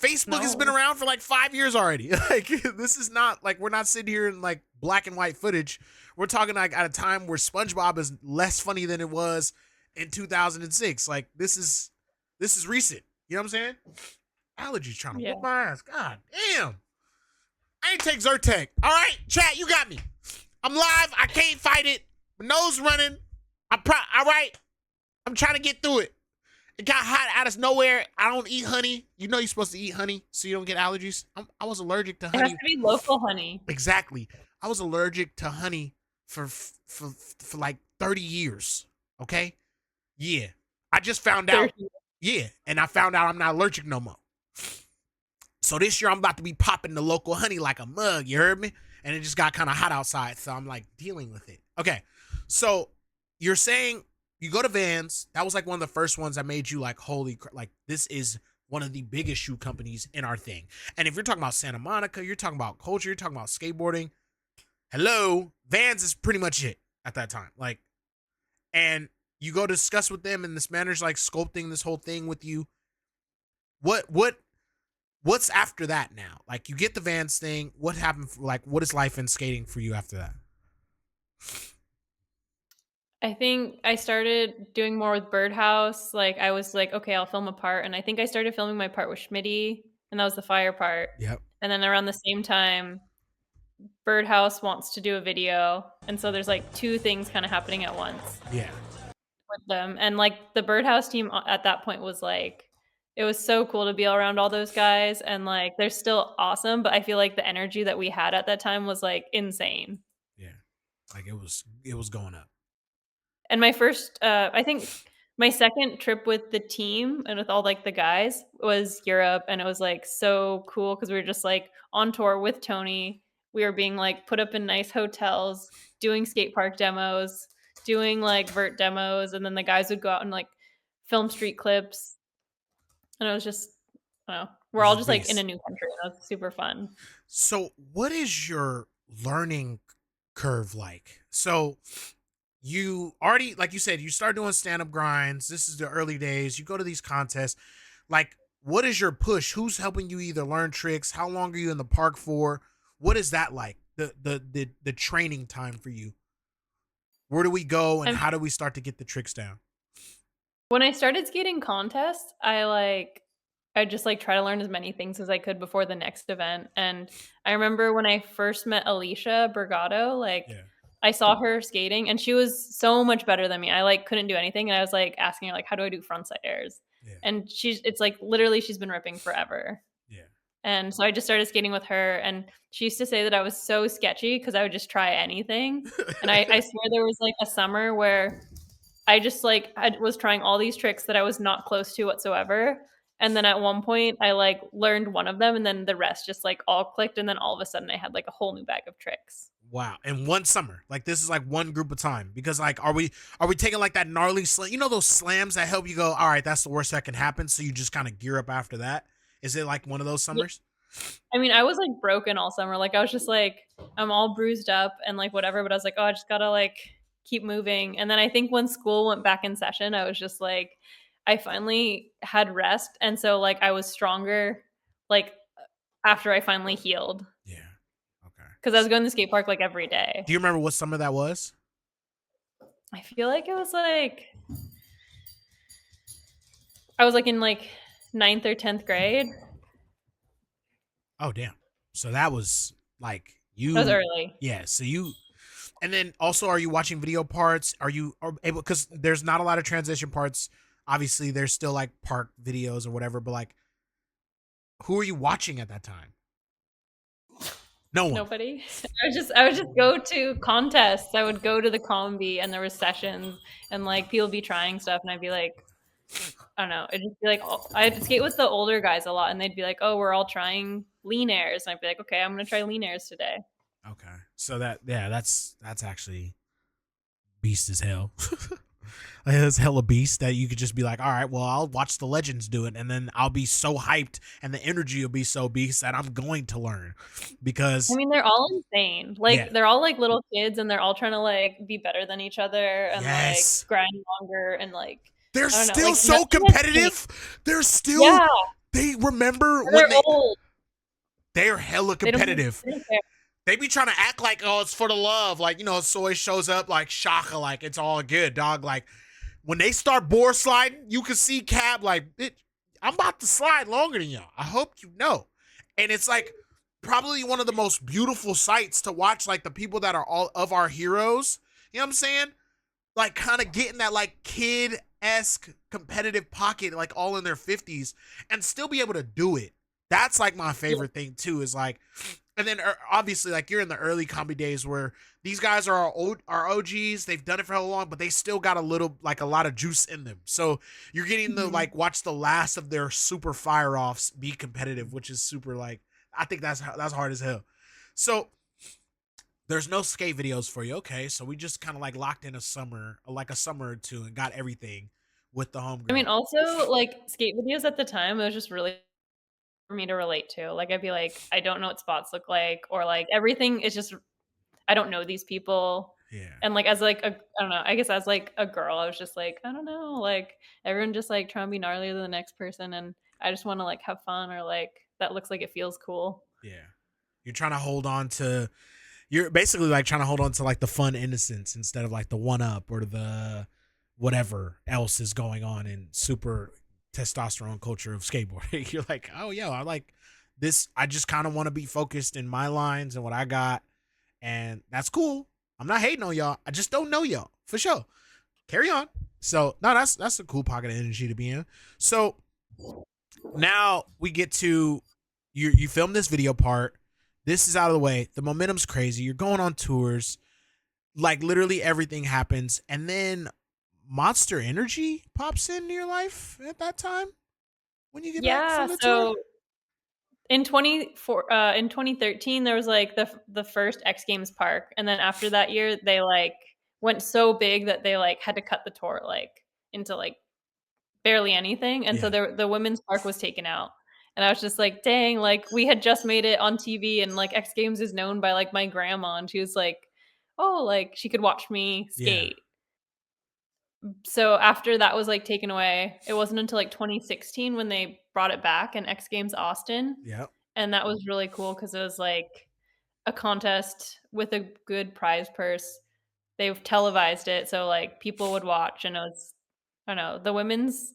S1: Facebook has been around for like 5 years already. Like this is not like, we're not sitting here in like black and white footage. We're talking like at a time where SpongeBob is less funny than it was in 2006. Like this is recent. You know what I'm saying? Allergies trying to whoop my ass. God damn. I ain't take Zyrtec. All right, chat, you got me. I'm live. I can't fight it. My nose running. All right. I'm trying to get through it. It got hot out of nowhere. I don't eat honey. You know you're supposed to eat honey so you don't get allergies. I was allergic to honey.
S2: It has to be local honey.
S1: Exactly. I was allergic to honey for like 30 years. Okay? Yeah. I just found out. Yeah. And I found out I'm not allergic no more. So this year I'm about to be popping the local honey like a mug. You heard me? And it just got kind of hot outside. So I'm like dealing with it. Okay. So you're saying you go to Vans. That was like one of the first ones that made you like, holy crap, like this is one of the biggest shoe companies in our thing. And if you're talking about Santa Monica, you're talking about culture, you're talking about skateboarding. Hello, Vans is pretty much it at that time. Like, and you go discuss with them, and this manager's like sculpting this whole thing with you. What's after that now? Like, you get the Vans thing. What happened? Like, what is life in skating for you after that?
S2: I think I started doing more with BIRDHOUSE. Like I was like, okay, I'll film a part. And I think I started filming my part with Schmitty, and that was the fire part.
S1: Yep.
S2: And then around the same time, BIRDHOUSE wants to do a video. And so there's like 2 things kind of happening at once.
S1: Yeah.
S2: With them. And like the BIRDHOUSE team at that point was like, it was so cool to be around all those guys, and like they're still awesome, but I feel like the energy that we had at that time was like insane.
S1: Yeah. Like it was going up.
S2: And my first, I think my second trip with the team and with all like the guys was Europe, and it was like so cool because we were just like on tour with Tony. We were being like put up in nice hotels, doing skate park demos, doing like vert demos, and then the guys would go out and like film street clips, and it was just, I don't know, we're all
S1: This is
S2: just like in a
S1: beast.
S2: new country. And that's super fun.
S1: So, what is your learning curve like? So, you already, like you said, you start doing stand-up grinds. This is the early days. You go to these contests. Like, what is your push? Who's helping you either learn tricks? How long are you in the park for? What is that like? The training time for you. Where do we go and
S2: And
S1: how do we start to get the tricks down?
S2: when I started skating contests, I just like try to learn as many things as I could before the next event. And I remember when I first met Alicia Bergato, like
S1: Yeah.
S2: I saw her skating and she was so much better than me. I like couldn't do anything and I was like asking her like how do I do frontside airs?
S1: Yeah.
S2: And it's like literally she's been ripping forever.
S1: Yeah.
S2: And so I just started skating with her and she used to say that I was so sketchy because I would just try anything. And I swear there was like a summer where I just like I was trying all these tricks that I was not close to whatsoever. And then at one point I like learned one of them and then the rest just like all clicked and then all of a sudden I had like a whole new bag of tricks.
S1: Wow. In one summer. Like this is like one group of time. Because like are we taking like that gnarly slam? You know those slams that help you go, all right, that's the worst that can happen. So you just kind of gear up after that. Is it like one of those
S2: Yeah.
S1: summers?
S2: I mean, I was like broken all summer. Like I was just like I'm all bruised up and like whatever, but I was like, oh, I just gotta like keep moving. And then I think when school went back in session, I was just like I finally had rest. And so like I was stronger like after I finally healed.
S1: Yeah. Okay.
S2: Because I was going to the skate park like every day.
S1: Do you remember what summer that was?
S2: I feel like it was like I was like in like 9th or 10th grade.
S1: Oh damn. So that was like
S2: That was
S1: you.
S2: early.
S1: Yeah. So you. And then also, are you watching video parts? Are you able? Because there's not a lot of transition parts. Obviously, there's still like park videos or whatever. But like, who are you watching at that time? No one.
S2: Nobody. I would just go to contests. I would go to the combi and there was sessions and like people be trying stuff and I'd be like, I don't know. It'd just be like I'd skate with the older guys a lot and they'd be like, oh, we're all trying lean airs. And I'd be like, okay, I'm gonna try lean airs today.
S1: Okay. So that's actually beast as hell. It's hella beast that you could just be like, all right, well, I'll watch the legends do it, and then I'll be so hyped, and the energy will be so beast that I'm going to learn because
S2: I mean, they're all insane. Like
S1: yeah,
S2: they're all like little kids and they're all trying to like be better than each other and like
S1: yes,
S2: grind longer and like
S1: they're
S2: I don't know,
S1: still
S2: like
S1: so
S2: nothing has changed.
S1: competitive. They're still
S2: Yeah,
S1: they remember
S2: they're
S1: when
S2: old.
S1: they're hella
S2: They don't
S1: competitive. They be trying to act like, oh, it's for the love. Like, you know, Soy shows up like Shaka, like it's all good, dog. Like when they start board sliding, you can see Cab like, I'm about to slide longer than y'all. I hope you know. And it's like probably one of the most beautiful sights to watch, like the people that are all of our heroes. You know what I'm saying? Like kind of getting that like kid-esque competitive pocket, like all in their 50s and still be able to do it. That's like my favorite thing too, is like, and then obviously like you're in the early comedy days where these guys are our OGs. They've done it for how long, but they still got a little, like a lot of juice in them. So you're getting to like watch the last of their super fire offs be competitive, which is super like, I think that's hard as hell. So there's no skate videos for you. Okay. So we just kind of like locked in a summer or two and got everything with the homegirl.
S2: I mean, also like skate videos at the time, it was just really for me to relate to. Like I'd be like, I don't know what spots look like, or like everything is just I don't know these people.
S1: Yeah.
S2: And like as like I don't know, I guess as like a girl, I was just like, I don't know, like everyone just like trying to be gnarlier than the next person and I just want to like have fun or like that looks like it feels cool.
S1: Yeah. You're trying to hold on to, you're basically like trying to hold on to like the fun innocence instead of like the one up or the whatever else is going on in super testosterone culture of skateboarding. You're like, oh yeah, I like this. I just kind of want to be focused in my lines and what I got. And that's cool. I'm not hating on y'all. I just don't know y'all for sure. Carry on. So no, that's a cool pocket of energy to be in. So Now we get to you film this video part. This is out of the way. The momentum's crazy. You're going on tours. Like literally everything happens, and then Monster Energy pops into your life at that time when you get back
S2: Yeah,
S1: from the
S2: so
S1: tour.
S2: in 2013 there was like the first X Games park, and then after that year they like went so big that they like had to cut the tour like into like barely anything, and so
S1: Yeah,
S2: the women's park was taken out. And I was just like, dang, like we had just made it on TV, and like X Games is known by like my grandma, and she was like, oh, like she could watch me
S1: yeah,
S2: skate. So after that was like taken away, it wasn't until like 2016 when they brought it back in X Games Austin.
S1: yeah,
S2: And that was really cool because it was like a contest with a good prize purse. They've televised it, so like people would watch, and it was, I don't know, the women's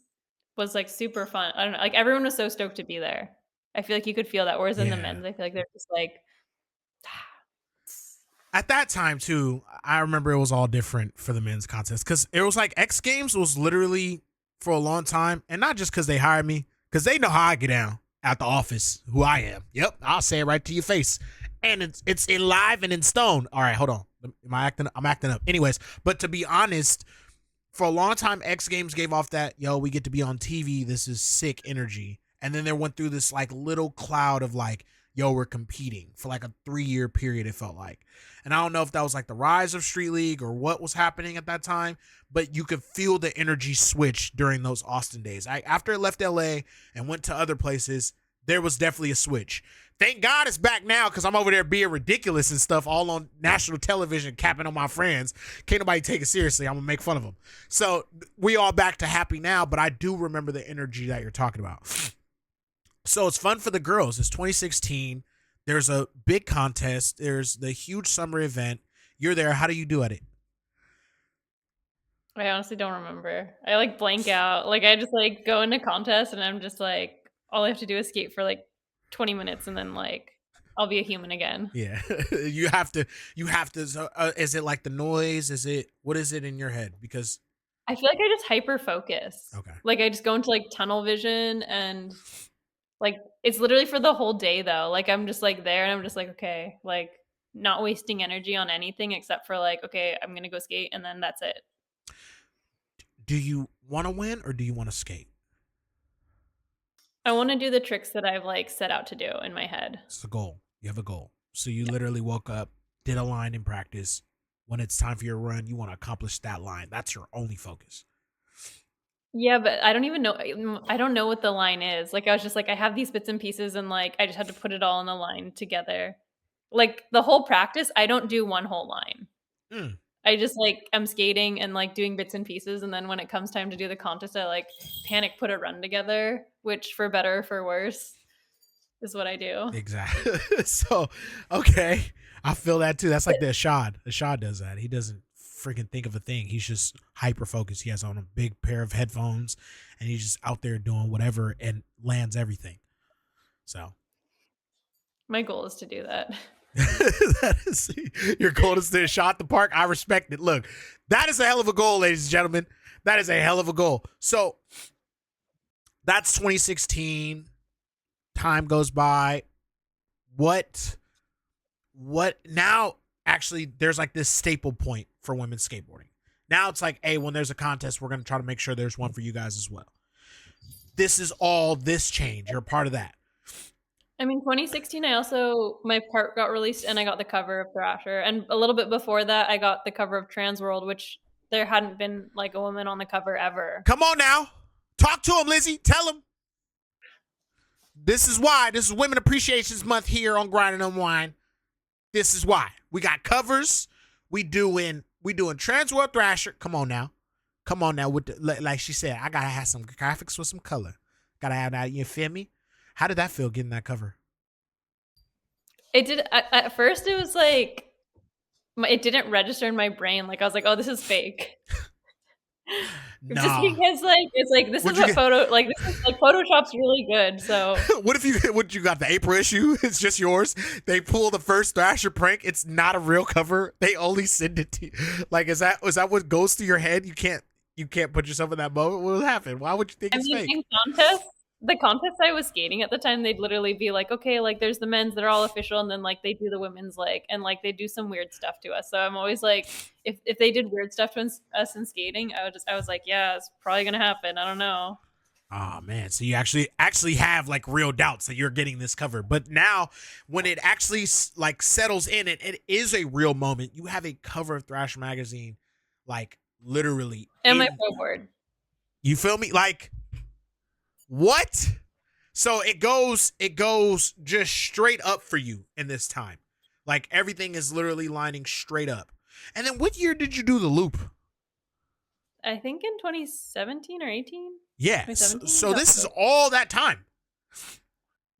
S2: was like super fun. I don't know, like everyone was so stoked to be there. I feel like you could feel that. Whereas in the
S1: yeah.
S2: men's, I feel like they're just like,
S1: At that time too, I remember it was all different for the men's contest because it was like X Games was literally for a long time, and not just because they hired me, because they know how I get down at the office, who I am. Yep, I'll say it right to your face, and it's in live and in stone. All right, hold on, am I acting? I'm acting up. Anyways, but to be honest, for a long time, X Games gave off that, yo, we get to be on TV. This is sick energy. And then they went through this like little cloud of like, yo, we're competing for like a 3-year period, it felt like. And I don't know if that was like the rise of Street League or what was happening at that time, but you could feel the energy switch during those Austin days. After it left LA and went to other places, there was definitely a switch. Thank God it's back now because I'm over there being ridiculous and stuff all on national television, capping on my friends. Can't nobody take it seriously. I'm going to make fun of them. So we all back to happy now, but I do remember the energy that you're talking about. So it's fun for the girls. It's 2016. There's a big contest. There's the huge summer event. You're there. How do you do at it?
S2: I honestly don't remember. I like blank out. Like I just like go into contest, and I'm just like, all I have to do is skate for like 20 minutes, and then like I'll be a human again.
S1: Yeah, you have to. So, is it like the noise? What is it in your head? Because,
S2: I feel like I just hyper focus.
S1: okay.
S2: Like I just go into like tunnel vision, and like it's literally for the whole day though. Like I'm just like there, and I'm just like, okay, like not wasting energy on anything except for like, okay, I'm gonna go skate, and then that's it.
S1: Do you want to win or do you want to skate?
S2: I want to do the tricks that I've like set out to do in my head.
S1: It's the goal. You have a goal. So you literally woke up, did a line in practice. When it's time for your run, you want to accomplish that line. That's your only focus.
S2: Yeah, but I don't even know. I don't know what the line is. Like I was just like, I have these bits and pieces, and like I just had to put it all in a line together. Like the whole practice, I don't do one whole line.
S1: Mm.
S2: I just like am skating and like doing bits and pieces, and then when it comes time to do the contest, I like panic put a run together, which for better or for worse is what I do.
S1: Exactly. So, okay. I feel that too. That's like the Ashad. Ashad does that. He doesn't freaking think of a thing. He's just hyper focused. He has on a big pair of headphones and he's just out there doing whatever and lands everything. So,
S2: My goal is to do that.
S1: that is your goal is to shot the park. I respect it. Look, that is a hell of a goal, ladies and gentlemen. That is a hell of a goal. So, that's 2016. Time goes by. What now? Actually, there's like this staple point for women's skateboarding. Now it's like, hey, when there's a contest, we're going to try to make sure there's one for you guys as well. This is all this change. You're a part of that.
S2: I mean, 2016, I also, my part got released and I got the cover of Thrasher. And a little bit before that, I got the cover of Trans World, which there hadn't been like a woman on the cover ever.
S1: Come on now. Talk to him, Lizzie. Tell him. This is why. This is Women Appreciation Month here on Grind and Unwind. This is why. We got covers. We doing Trans World Thrasher. Come on now. Come on now. With the, like she said, I gotta have some graphics with some color. Gotta have that. You feel me? How did that feel getting that cover?
S2: It did. At first, it was like, it didn't register in my brain. Like, I was like, oh, this is fake.
S1: Nah.
S2: Just because, like, it's like, this is what photo, like, this is like, Photoshop's really good. So,
S1: what you got the April issue? It's just yours. They pull the first Thrasher prank. It's not a real cover. They only send it to you. Like, is that what goes through your head? You can't put yourself in that moment. What will happen? Why would you think it's fake?
S2: In contests, the contest I was skating at the time, they'd literally be like, okay, like there's the men's that are all official, and then like they do the women's leg, and like they do some weird stuff to us. So I'm always like, if they did weird stuff to us in skating, I was like, yeah, it's probably gonna happen. I don't know.
S1: Oh man, so you actually have like real doubts that you're getting this cover. But now when it actually like settles in, it is a real moment. You have a cover of Thrasher Magazine, like literally.
S2: And my pro board.
S1: You feel me? Like what? So it goes just straight up for you in this time. Like everything is literally lining straight up. And then what year did you do the loop?
S2: I think in 2017 or 18.
S1: Yeah. So this is all that time.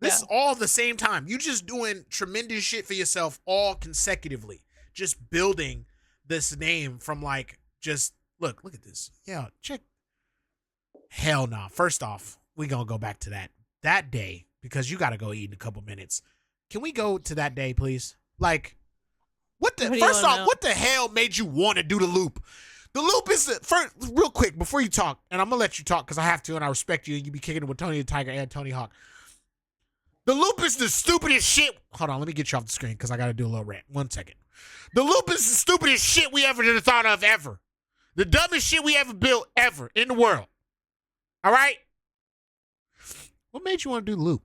S1: This is all the same time. You just doing tremendous shit for yourself all consecutively. Just building this name from like just look at this. Yeah, check. Hell no. First off, we gonna go back to that day because you gotta go eat in a couple minutes. Can we go to that day, please? Like, what the hell made you want to do the loop? The loop is the first. Real quick before you talk, and I'm gonna let you talk because I have to, and I respect you. And you be kicking it with Tony the Tiger and Tony Hawk. The loop is the stupidest shit. Hold on, let me get you off the screen because I gotta do a little rant. 1 second. The loop is the stupidest shit we ever thought of ever. The dumbest shit we ever built ever in the world. All right. What made you want to do the loop?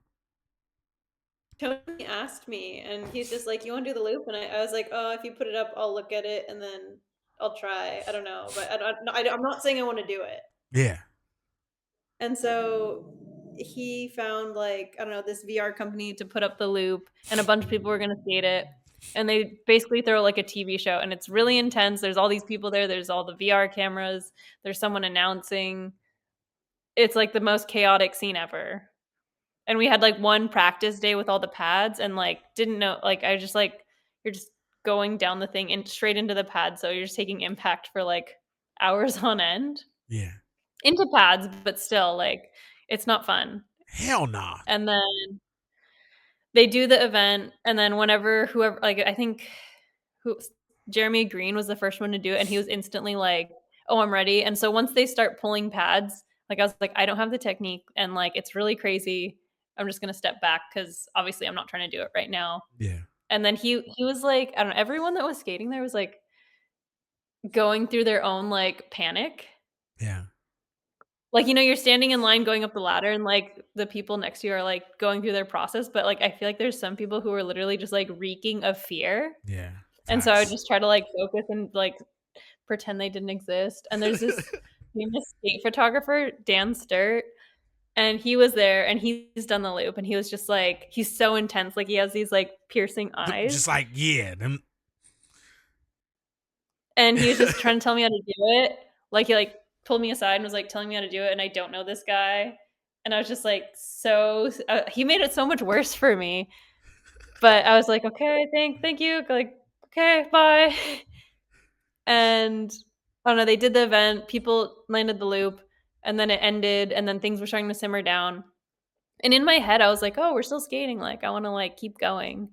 S2: Tony asked me, and he's just like, "You want to do the loop?" And I was like, "Oh, if you put it up, I'll look at it, and then I'll try." I don't know, but I'm not saying I want to do it.
S1: Yeah.
S2: And so he found like, I don't know, this VR company to put up the loop, and a bunch of people were going to skate it. And they basically throw like a TV show, and it's really intense. There's all these people there. There's all the VR cameras. There's someone announcing. It's like the most chaotic scene ever. And we had like one practice day with all the pads, and like didn't know, like I just like, you're just going down the thing and straight into the pad. So you're just taking impact for like hours on end.
S1: Yeah.
S2: Into pads, but still like it's not fun.
S1: Hell nah.
S2: And then they do the event, and then whoever, like I think Jeremy Green was the first one to do it, and he was instantly like, "Oh, I'm ready." And so once they start pulling pads, like I was like, I don't have the technique, and like it's really crazy. I'm just gonna step back because obviously I'm not trying to do it right now.
S1: Yeah.
S2: And then he was like, I don't know, everyone that was skating there was like going through their own like panic.
S1: Yeah.
S2: Like, you know, you're standing in line going up the ladder, and like the people next to you are like going through their process, but like I feel like there's some people who are literally just like reeking of fear.
S1: Yeah.
S2: And so I would just try to like focus and like pretend they didn't exist. And there's this famous skate photographer, Dan Sturt, and he was there, and he's done the loop, and he was just like, he's so intense, like he has these like piercing eyes,
S1: just like them.
S2: And he was just trying to tell me how to do it. Like he like pulled me aside and was like telling me how to do it, and I don't know this guy, and I was just like, he made it so much worse for me. But I was like, okay, thank you, like okay, bye. And I don't know, they did the event, people landed the loop, and then it ended, and then things were starting to simmer down. And in my head, I was like, oh, we're still skating, like I want to like keep going.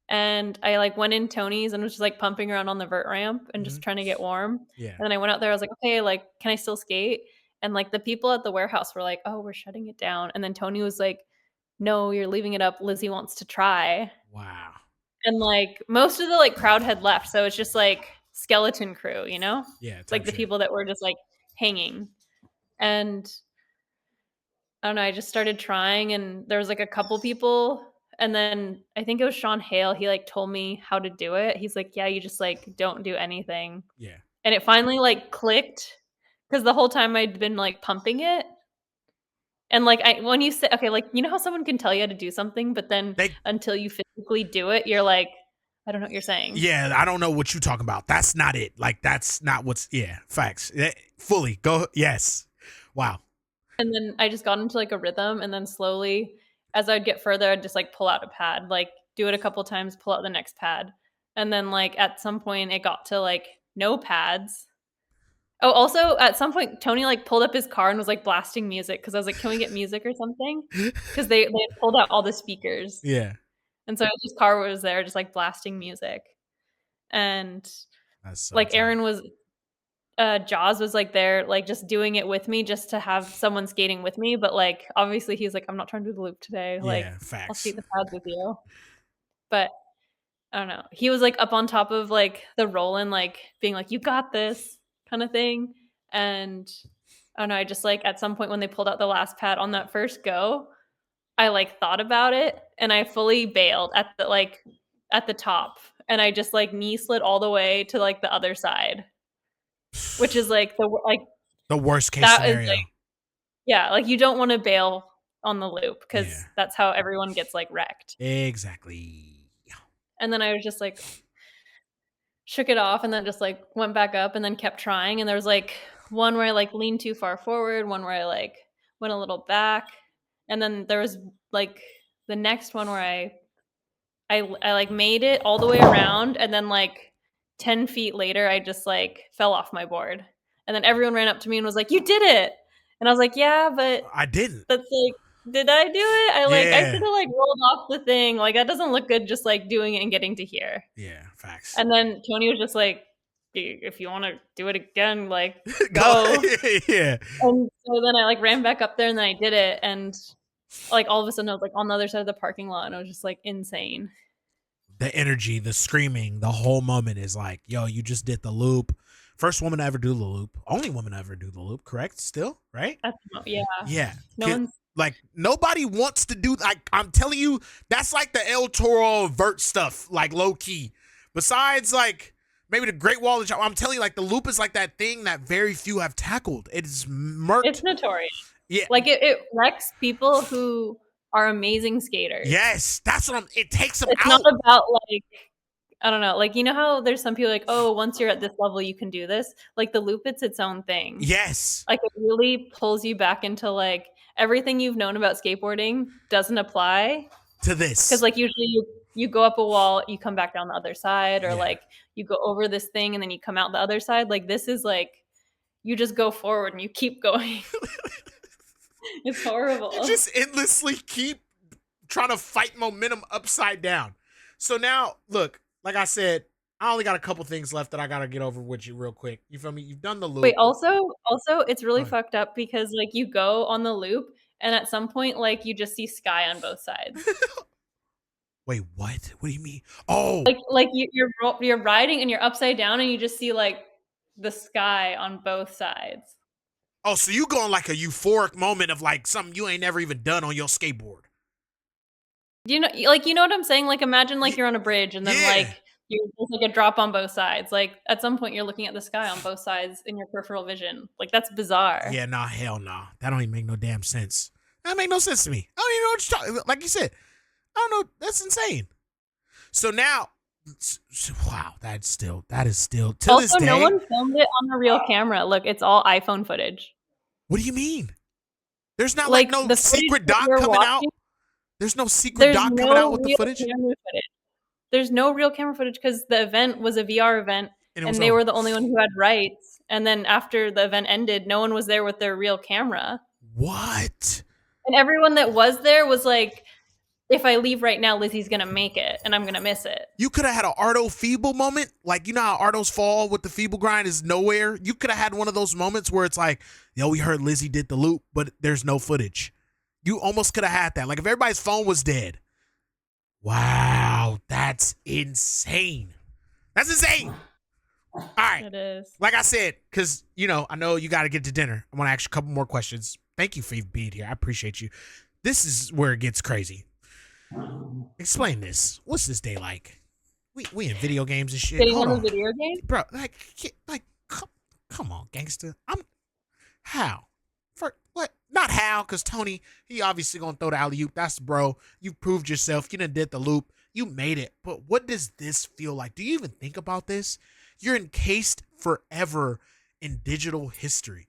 S2: And I like went in Tony's and was just like pumping around on the vert ramp and just trying to get warm.
S1: Yeah.
S2: And then I went out there, I was like, okay, like can I still skate? And like the people at the warehouse were like, oh, we're shutting it down. And then Tony was like, no, you're leaving it up, Lizzie wants to try.
S1: Wow.
S2: And like most of the like crowd had left, so it's just like skeleton crew, you know?
S1: Yeah.
S2: Like the people that were just like hanging. And I don't know, I just started trying, and there was like a couple people, and then I think it was Sean Hale, he like told me how to do it. He's like, yeah, you just like don't do anything.
S1: Yeah.
S2: And it finally like clicked, because the whole time I'd been like pumping it. And like when you say, okay, like you know how someone can tell you how to do something, but then until you physically do it, you're like, I don't know what you're saying.
S1: Yeah, I don't know what you're talking about. That's not it. Like that's not what's facts. Fully go. Yes. Wow.
S2: And then I just got into like a rhythm, and then slowly as I'd get further, I'd just like pull out a pad, like do it a couple times, pull out the next pad. And then like at some point it got to like no pads. Oh, also at some point Tony like pulled up his car and was like blasting music, because I was like, can we get music or something? Because they had pulled out all the speakers.
S1: Yeah.
S2: And so his car was there just like blasting music. And
S1: that's so
S2: like Aaron was Jaws was like there, like just doing it with me just to have someone skating with me. But like, obviously he's like, I'm not trying to do the loop today. Like,
S1: Yeah,
S2: I'll
S1: facts.
S2: skate the pads with you. But I don't know. He was like up on top of like the Roland, like being like, you got this kind of thing. And I don't know. I just like at some point when they pulled out the last pad on that first go, I like thought about it and I fully bailed at the top. And I just like knee slid all the way to like the other side, which is like
S1: The worst case
S2: that is like,
S1: scenario.
S2: yeah, like you don't want to bail on the loop
S1: Yeah,
S2: because that's how everyone gets like wrecked.
S1: exactly.
S2: And then I was just like shook it off and then just like went back up and then kept trying. And there was like one where I like leaned too far forward, one where I like went a little back. And then there was like the next one where I like made it all the way around and then like 10 feet later I just like fell off my board. And then everyone ran up to me and was like, you did it. And I was like, yeah, but
S1: I didn't.
S2: that's like, did I do it? I should
S1: Yeah.
S2: have like rolled off the thing. Like that doesn't look good just like doing it and getting to here.
S1: Yeah, facts.
S2: And then Tony was just like, if you want to do it again, like go.
S1: Yeah.
S2: And so then I like ran back up there and then I did it. And like all of a sudden I was like on the other side of the parking lot and I was just like insane.
S1: The energy, the screaming, the whole moment is like, yo, you just did the loop. First woman to ever do the loop. Only woman to ever do the loop, correct? Still, right?
S2: Yeah.
S1: Yeah.
S2: No one's
S1: Like nobody wants to do, like I'm telling you, that's like the El Toro vert stuff, like low key. Besides like maybe the Great Wall of China, I'm telling you, like the loop is like that thing that very few have tackled. It's murked.
S2: It's notorious.
S1: Yeah.
S2: Like it wrecks people who are amazing skaters.
S1: Yes, that's what it takes them
S2: It's
S1: out.
S2: not about like, I don't know, like you know how there's some people like, oh, once you're at this level you can do this. Like the loop, it's its own thing.
S1: Yes.
S2: Like it really pulls you back into like everything you've known about skateboarding doesn't apply
S1: To this.
S2: because like usually you go up a wall, you come back down the other side, or like you go over this thing and then you come out the other side. Like this is like you just go forward and you keep going. It's horrible.
S1: You just endlessly keep trying to fight momentum upside down. So now, look, like I said, I only got a couple things left that I gotta get over with you real quick. You feel me? You've done the loop.
S2: Wait, also, it's really fucked up because like you go on the loop and at some point like you just see sky on both sides.
S1: Wait, what? What do you mean? Oh,
S2: Like you're riding and you're upside down and you just see like the sky on both sides.
S1: oh, so you going like a euphoric moment of like something you ain't never even done on your skateboard.
S2: You know what I'm saying? Like imagine like you're on a bridge and then like there's like a drop on both sides. Like at some point you're looking at the sky on both sides in your peripheral vision. Like that's bizarre.
S1: Yeah, nah, hell nah. That don't even make no damn sense. That make no sense to me. I don't even know what you're talking. Like you said, I don't know. That's insane. So now, wow, that is still to
S2: Also,
S1: this day.
S2: no one filmed it on a real camera. Look, it's all iPhone footage.
S1: What do you mean? There's not like no secret doc coming out. There's no secret doc coming out with the footage.
S2: There's no real camera footage because the event was a VR event and they were the only one who had rights. And then after the event ended, no one was there with their real camera.
S1: What?
S2: And everyone that was there was like, if I leave right now, Lizzie's going to make it and I'm going to miss it.
S1: You could have had an Ardo Feeble moment. Like, you know how Ardo's fall with the Feeble grind is nowhere? You could have had one of those moments where it's like, yo, we heard Lizzie did the loop, but there's no footage. You almost could have had that. Like, if everybody's phone was dead. Wow, that's insane. That's insane. All right.
S2: It is.
S1: Like I said, because, you know, I know you got to get to dinner. I want to ask you a couple more questions. Thank you for being here. I appreciate you. This is where it gets crazy. Explain this. What's this day like? We in video games and shit.
S2: Getting on a video game?
S1: Bro, come on, gangster. How? For what? Not how, because Tony, he obviously gonna throw the alley-oop. That's bro. You proved yourself. You done did the loop. You made it. But what does this feel like? Do you even think about this? You're encased forever in digital history.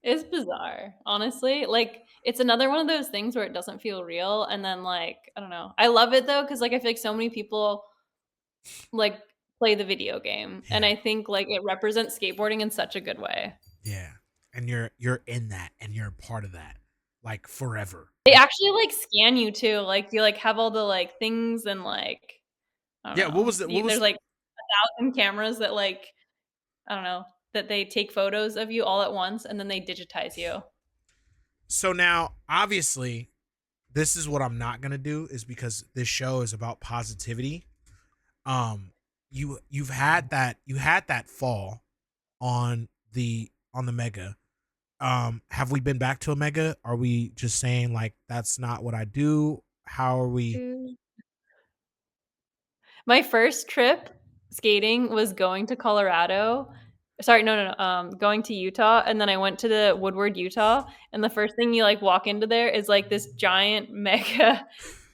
S2: It's bizarre, honestly. Like, it's another one of those things where it doesn't feel real. And then, like, I don't know. I love it, though, because, like, I feel like so many people, like, play the video game. Yeah. And I think, like, it represents skateboarding in such a good way.
S1: Yeah. And you're in that, and you're a part of that, like, forever.
S2: They actually, like, scan you, too. Like, you, like, have all the, like, things and, like, I don't know.
S1: What was it?
S2: There's, like, 1,000 cameras that, like, I don't know, that they take photos of you all at once and then they digitize you.
S1: So now, obviously, this is what I'm not gonna do, is because this show is about positivity. You had that fall on the mega. Have we been back to a mega? Are we just saying like that's not what I do? How are we?
S2: My first trip skating was going to Colorado. Sorry, no. Going to Utah, and then I went to the Woodward, Utah, and the first thing you like walk into there is like this giant mega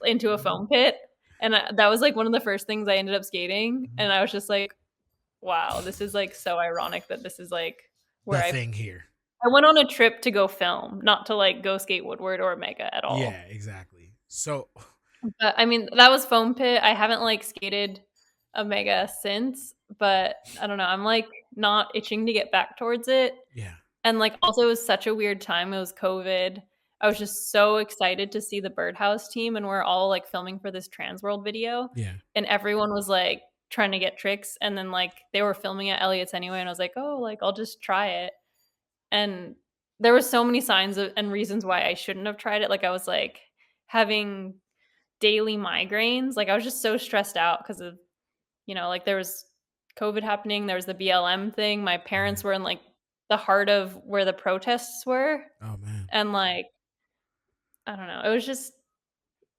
S2: into a foam pit, and that was like one of the first things I ended up skating, and I was just like, wow, this is like so ironic that this is like where
S1: The thing here.
S2: I went on a trip to go film, not to like go skate Woodward or Mega at all.
S1: Yeah, exactly. So,
S2: but I mean, that was foam pit. I haven't like skated a Mega since, but I don't know. I'm like not itching to get back towards it.
S1: yeah.
S2: And like also it was such a weird time. It was COVID. I was just so excited to see the BIRDHOUSE team, and we're all like filming for this Transworld video.
S1: Yeah.
S2: And everyone was like trying to get tricks, and then like they were filming at Elliott's anyway, and I was like, oh, like I'll just try it. And there were so many signs and reasons why I shouldn't have tried it. Like I was like having daily migraines. Like I was just so stressed out because of, like there was COVID happening. There was the BLM thing. My parents were in like the heart of where the protests were.
S1: Oh man.
S2: And like, I don't know. It was just,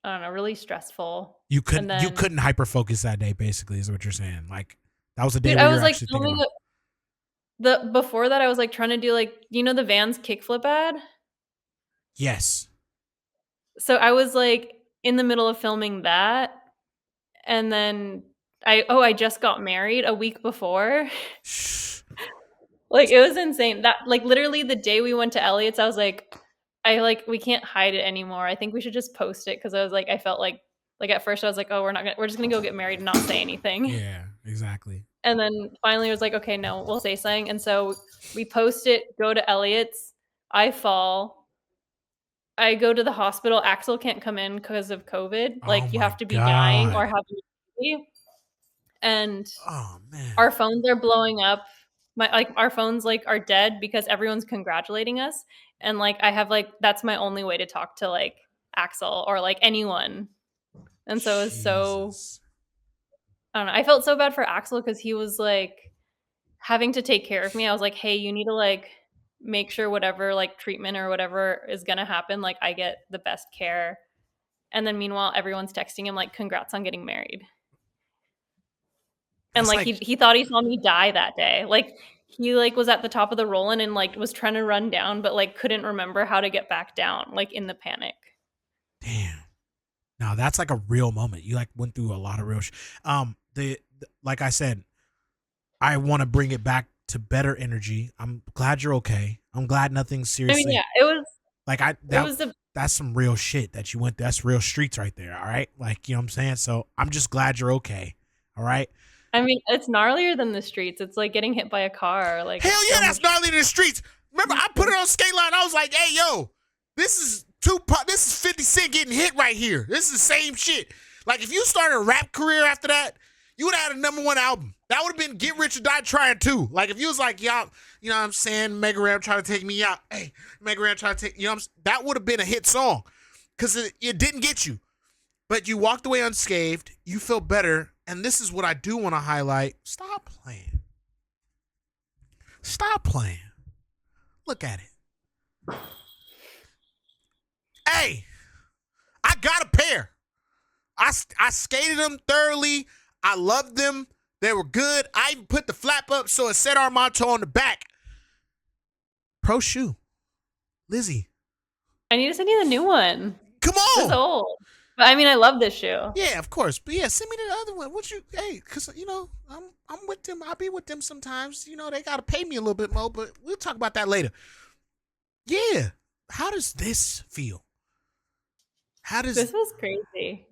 S2: I don't know, really stressful.
S1: You couldn't hyper focus that day, basically, is what you're saying. Like that was the day where
S2: I
S1: you
S2: was
S1: were
S2: like
S1: actually thinking about.
S2: before that I was like trying to do like, the Vans kickflip ad?
S1: Yes.
S2: So I was like in the middle of filming that, and then I just got married a week before. Like it was insane. That like literally the day we went to Elliott's, I was like, we can't hide it anymore. I think we should just post it, because I was like, I felt like at first I was like, oh, we're just gonna go get married and not say anything.
S1: Yeah, exactly.
S2: And then finally I was like, okay, no, we'll say something. And so we post it, go to Elliott's, I fall. I go to the hospital. Axel can't come in because of COVID. Like you have to be dying or have a baby. And
S1: oh man,
S2: our phones are blowing up. Our phones like are dead because everyone's congratulating us. And like I have like that's my only way to talk to like Axel or like anyone. And so it was so, I don't know. I felt so bad for Axel because he was like having to take care of me. I was like, hey, you need to like make sure whatever like treatment or whatever is gonna happen, like I get the best care. And then meanwhile, everyone's texting him like, congrats on getting married. And like he thought he saw me die that day. Like he like was at the top of the roll-in and like was trying to run down, but like couldn't remember how to get back down, like in the panic.
S1: Damn. Now that's like a real moment. You like went through a lot of real the like I said, I want to bring it back to better energy. I'm glad you're okay. I'm glad nothing seriously.
S2: I mean, yeah, it was
S1: like that's some real shit that you went through. That's real streets right there. All right. Like, you know what I'm saying? So I'm just glad you're okay. All right.
S2: I mean, it's gnarlier than the streets. It's like getting hit by a car. Like
S1: hell yeah, that's gnarlier than the streets. Remember, I put it on skate line. I was like, hey, yo, this is Tupac. This is 50 Cent getting hit right here. This is the same shit. Like, if you started a rap career after that, you would have had a #1 album. That would have been Get Rich or Die Trying too. Like, if you was like, y'all, you know what I'm saying, Mega Ram trying to take me out. Hey, Mega Ram trying to take, you know what I'm saying? That would have been a hit song because it didn't get you. But you walked away unscathed. You feel better. And this is what I do want to highlight. Stop playing. Stop playing. Look at it. Hey, I got a pair. I skated them thoroughly. I loved them. They were good. I even put the flap up so it said Armanto on the back. Pro shoe. Lizzie.
S2: I need to send you the new one.
S1: Come on.
S2: It's old. But I mean, I love this shoe.
S1: Yeah, of course. But yeah, send me the other one. Because, you know, I'm with them. I'll be with them sometimes. You know, they got to pay me a little bit more, but we'll talk about that later. Yeah. How does this feel?
S2: This was crazy.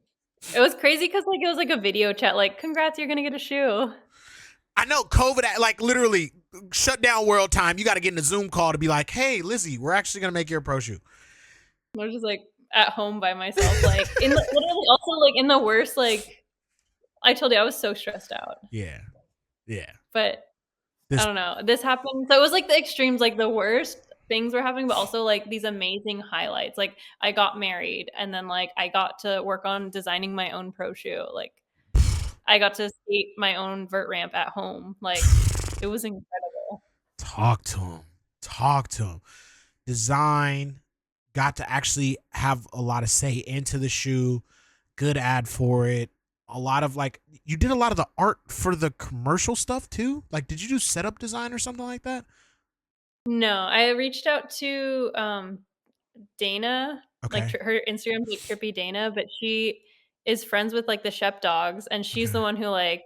S2: It was crazy because like it was like a video chat, like, congrats, you're gonna get a shoe.
S1: I know COVID like literally shut down world time. You got to get in a Zoom call to be like, hey, Lizzie, we're actually gonna make your pro shoe.
S2: I was just like at home by myself, like literally also like in the worst, like I told you I was so stressed out.
S1: Yeah.
S2: But I don't know. This happened. So it was like the extremes, like the worst things were happening, but also like these amazing highlights. Like I got married and then like I got to work on designing my own pro shoe. Like I got to skate my own vert ramp at home. Like it was incredible.
S1: Talk to him. Talk to him. Design, got to actually have a lot of say into the shoe. Good ad for it. A lot of like, you did a lot of the art for the commercial stuff too. Like, did you do setup design or something like that?
S2: No, I reached out to Dana. Like
S1: Okay.
S2: her Instagram's like Trippy Dana, but she is friends with like the Shep dogs, and she's
S1: Okay.
S2: the one who like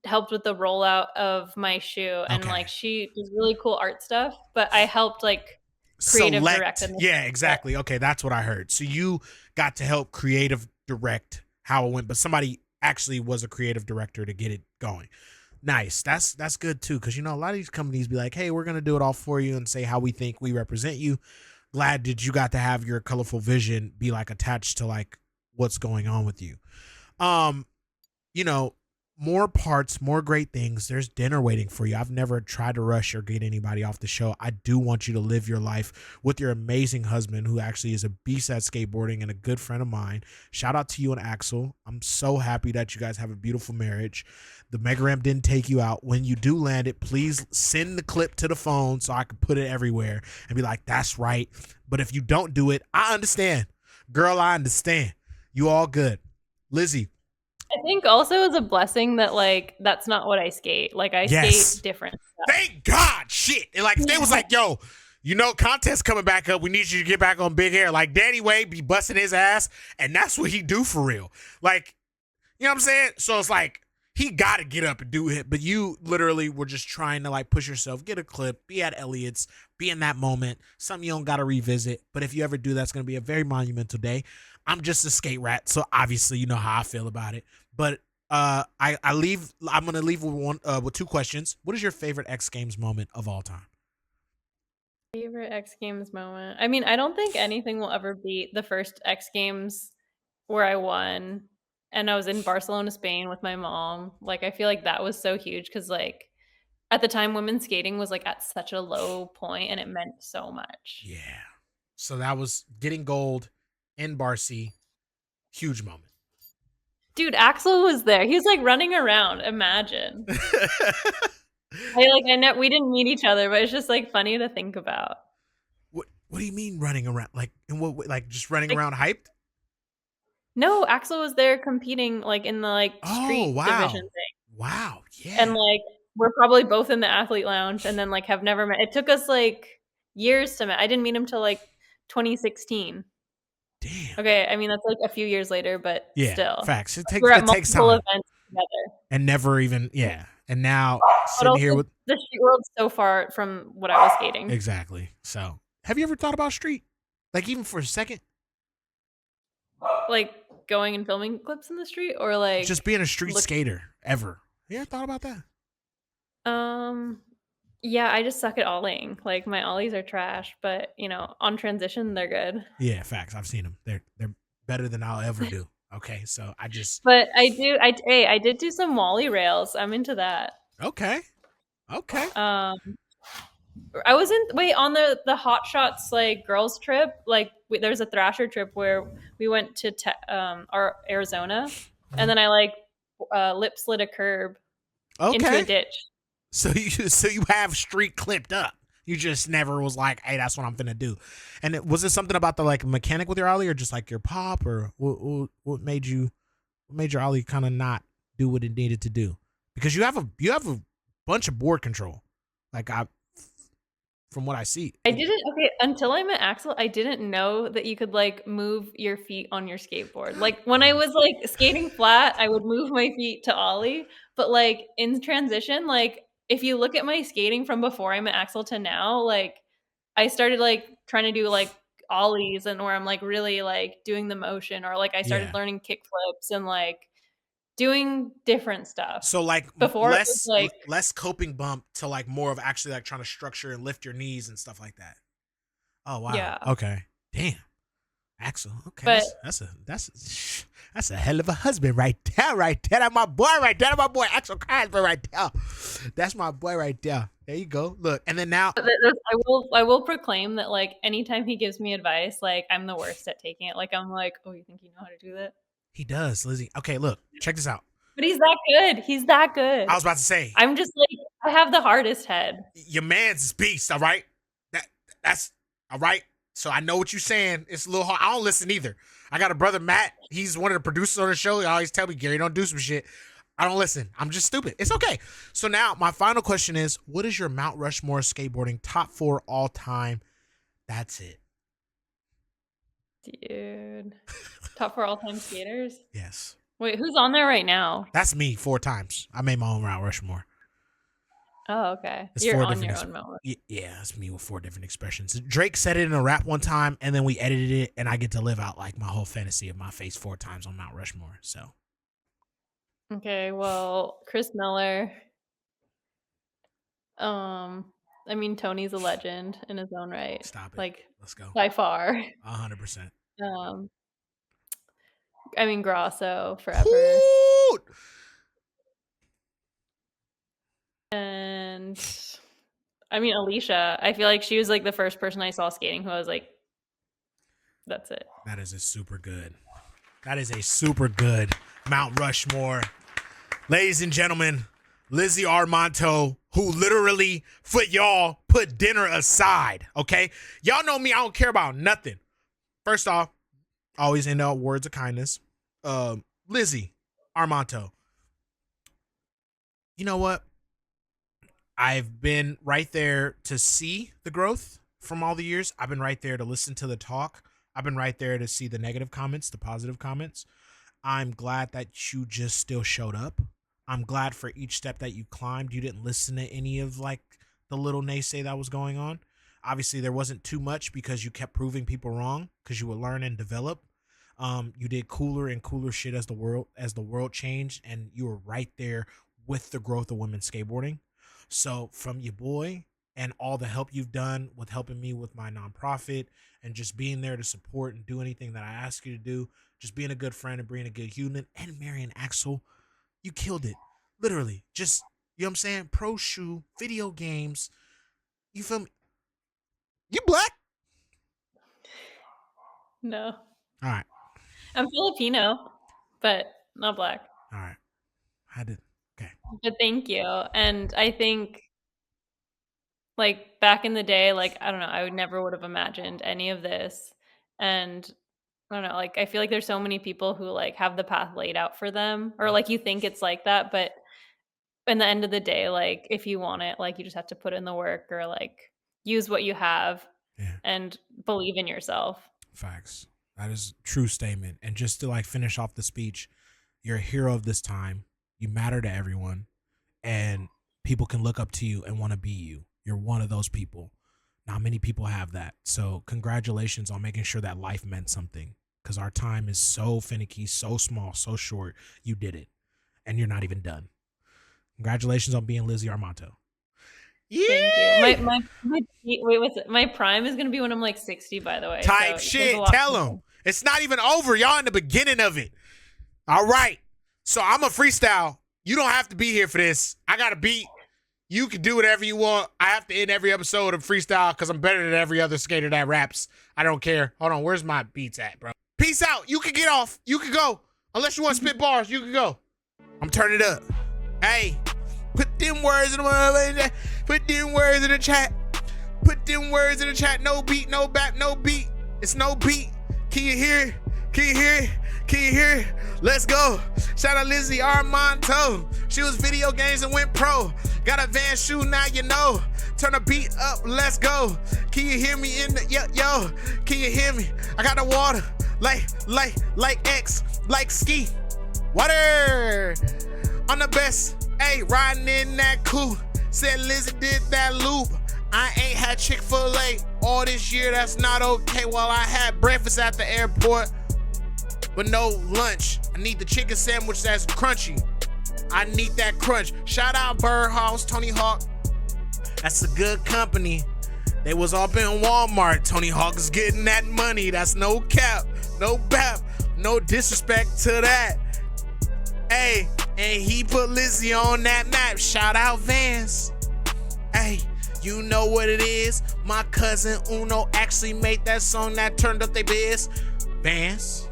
S2: helped with the rollout of my shoe, and
S1: Okay.
S2: like she does really cool art stuff, but I helped like creative direct
S1: Select.
S2: and
S1: Yeah, exactly. Okay, that's what I heard. So you got to help creative direct how it went, but somebody actually was a creative director to get it going. Nice. That's good too, because a lot of these companies be like, hey, we're gonna do it all for you and say how we think we represent you. Glad that you got to have your colorful vision be like attached to like what's going on with you. Um, you know, more parts, more great things. There's dinner waiting for you. I've never tried to rush or get anybody off the show. I do want you to live your life with your amazing husband, who actually is a beast at skateboarding and a good friend of mine. Shout out to you and Axel. I'm so happy that you guys have a beautiful marriage. The Mega Ramp didn't take you out. When you do land it, please send the clip to the phone so I can put it everywhere and be like, that's right. But if you don't do it, I understand. Girl, I understand. You all good. Lizzie.
S2: I think also it's a blessing that like that's not what I skate. Like I
S1: Yes.
S2: skate different stuff.
S1: Thank God. Shit. And like, if they was like, yo, contest coming back up. We need you to get back on Big Air. Like, Danny Way be busting his ass, and that's what he do for real. Like, you know what I'm saying? So it's like, he got to get up and do it. But you literally were just trying to like push yourself, get a clip, be at Elliot's, be in that moment. Something you don't got to revisit. But if you ever do, that's going to be a very monumental day. I'm just a skate rat, so obviously you know how I feel about it. But I'm gonna leave with two questions. What is your favorite X Games moment of all time?
S2: Favorite X Games moment. I mean, I don't think anything will ever beat the first X Games where I won and I was in Barcelona, Spain with my mom. Like I feel like that was so huge because like at the time women's skating was like at such a low point and it meant so much.
S1: Yeah. So that was getting gold in Barcy. Huge moment.
S2: Dude, Axel was there. He was like running around. Imagine. I know we didn't meet each other, but it's just like funny to think about.
S1: What do you mean running around? Like in what way? Like just running
S2: Like,
S1: around hyped?
S2: no, Axel was there competing like in the like street division thing.
S1: Wow. Yeah.
S2: And like we're probably both in the athlete lounge and then like have never met. It took us like years to meet. I didn't meet him till like 2016.
S1: Damn.
S2: Okay, I mean that's like a few years later, but
S1: Yeah,
S2: still.
S1: facts. It
S2: We're at
S1: takes
S2: multiple
S1: time.
S2: events together.
S1: And never even And now
S2: But
S1: sitting here
S2: also,
S1: with
S2: the street world's so far from what I was skating.
S1: exactly. So have you ever thought about street? Like even for a second?
S2: Like going and filming clips in the street or like
S1: Just being a street skater ever. You ever thought about that?
S2: Yeah, I just suck at ollieing. Like my ollies are trash, but on transition they're good.
S1: Yeah, facts. I've seen them. They're better than I'll ever do. Okay, so
S2: But I did do some Wally rails. I'm into that.
S1: Okay.
S2: I was on the Hot Shots like girls trip. Like there's a Thrasher trip where we went to our Arizona, and then I like lip slid a curb into a ditch.
S1: So you have street clipped up. You just never was like, hey, that's what I'm finna do. And was it something about the like mechanic with your ollie, or just like your pop, or what made your ollie kind of not do what it needed to do? Because you have a bunch of board control, like from what I see.
S2: Until I met Axel, I didn't know that you could like move your feet on your skateboard. Like when I was like skating flat, I would move my feet to ollie, but like in transition, like if you look at my skating from before I met Axel to now, like I started like trying to do like ollies and where I'm like really like doing the motion, or like I started learning kick flips and like doing different stuff.
S1: So like
S2: before
S1: less coping bump to like more of actually like trying to structure and lift your knees and stuff like that. Oh wow.
S2: Yeah.
S1: Okay. Damn. Axel. Okay.
S2: But
S1: that's a hell of a husband right there. Right there. That's my boy right there. That's my boy Axel Kreisberg right there. That's my boy right there. There you go. Look, and then now
S2: I will proclaim that like anytime he gives me advice, like I'm the worst at taking it. Like I'm like, oh, you think you know how to do that?
S1: he does, Lizzie. Okay, look, check this out.
S2: But he's that good. He's that good.
S1: I was about to say,
S2: I'm just like, I have the hardest head.
S1: your man's beast, all right? That's all right. So I know what you're saying. It's a little hard. I don't listen either. I got a brother, Matt. He's one of the producers on the show. He always tell me, Gary, don't do some shit. I don't listen. I'm just stupid. It's okay. So now my final question is, what is your Mount Rushmore skateboarding top 4 all time? That's it.
S2: Dude. Top 4 all-time skaters?
S1: Yes.
S2: Wait, who's on there right now?
S1: That's me 4 times. I made my own Mount Rushmore.
S2: Oh, okay.
S1: It's
S2: You're
S1: 4
S2: on
S1: different
S2: your own Mount.
S1: Yeah, it's me with 4 different expressions. Drake said it in a rap one time, and then we edited it, and I get to live out like my whole fantasy of my face 4 times on Mount Rushmore. So
S2: Okay, well, Chris Miller. I mean, Tony's a legend in his own right.
S1: stop it.
S2: Like,
S1: Let's go.
S2: by far.
S1: 100%.
S2: I mean, Grosso forever.
S1: Hoot!
S2: And I mean, Alicia. I feel like she was like the first person I saw skating who I was like, that's it.
S1: That is a super good. That is a super good Mount Rushmore. Ladies and gentlemen, Lizzie Armanto, who literally for y'all put dinner aside, okay? Y'all know me, I don't care about nothing. First off, always end out words of kindness. Lizzie Armanto. You know what? I've been right there to see the growth from all the years. I've been right there to listen to the talk. I've been right there to see the negative comments, the positive comments. I'm glad that you just still showed up. I'm glad for each step that you climbed. You didn't listen to any of like the little naysay that was going on. Obviously, there wasn't too much because you kept proving people wrong because you would learn and develop. You did cooler and cooler shit as the world changed, and you were right there with the growth of women's skateboarding. So from your boy and all the help you've done with helping me with my nonprofit and just being there to support and do anything that I ask you to do, just being a good friend and being a good human, and Marion Axel, you killed it. Literally. Just, you know what I'm saying? Pro shoe, video games. You feel me? You black?
S2: No.
S1: All right.
S2: I'm Filipino, but not black.
S1: All right. Okay.
S2: But thank you. And I think like back in the day, like, I don't know, I never would have imagined any of this. And I don't know, like, I feel like there's so many people who like have the path laid out for them, or like you think it's like that, but in the end of the day, like if you want it, like you just have to put in the work or like use what you have and believe in yourself.
S1: Facts. That is a true statement. And just to like finish off the speech, you're a hero of this time. You matter to everyone, and people can look up to you and want to be you. You're one of those people. Not many people have that. So congratulations on making sure that life meant something, because our time is so finicky, so small, so short. You did it, and you're not even done. Congratulations on being Lizzie Armanto.
S2: Yeah. Thank you. Wait, what's it? My prime is gonna be when I'm like 60, by the way.
S1: Type so shit. Tell them it's not even over. Y'all in the beginning of it. All right. So I'm a freestyle. You don't have to be here for this. I got a beat. You can do whatever you want. I have to end every episode of freestyle because I'm better than every other skater that raps. I don't care. Hold on. Where's my beats at, bro? Peace out. You can get off. You can go. Unless you want to spit bars, you can go. I'm turning it up. Hey, put them words in the Put them words in the chat. Put them words in the chat. No beat, no bap, no beat. It's no beat. Can you hear it? Can you hear it? Can you hear it? Let's go. Shout out Lizzie Armanto. She was video games and went pro. Got a Van shoe, now you know. Turn the beat up, let's go. Can you hear me in the, yo, can you hear me? I got the water, like X, like ski. Water. I'm the best, hey, riding in that coupe. Said Lizzie did that loop. I ain't had Chick-fil-A all this year, that's not okay. Well, I had breakfast at the airport, but no lunch. I need the chicken sandwich that's crunchy. I need that crunch. Shout out BIRDHOUSE, Tony Hawk. That's a good company. They was up in Walmart. Tony Hawk is getting that money. That's no cap, no bap, no disrespect to that. Hey, and he put Lizzie on that map. Shout out Vans. Hey, You know what it is? My cousin Uno actually made that song that turned up their biz. Vans.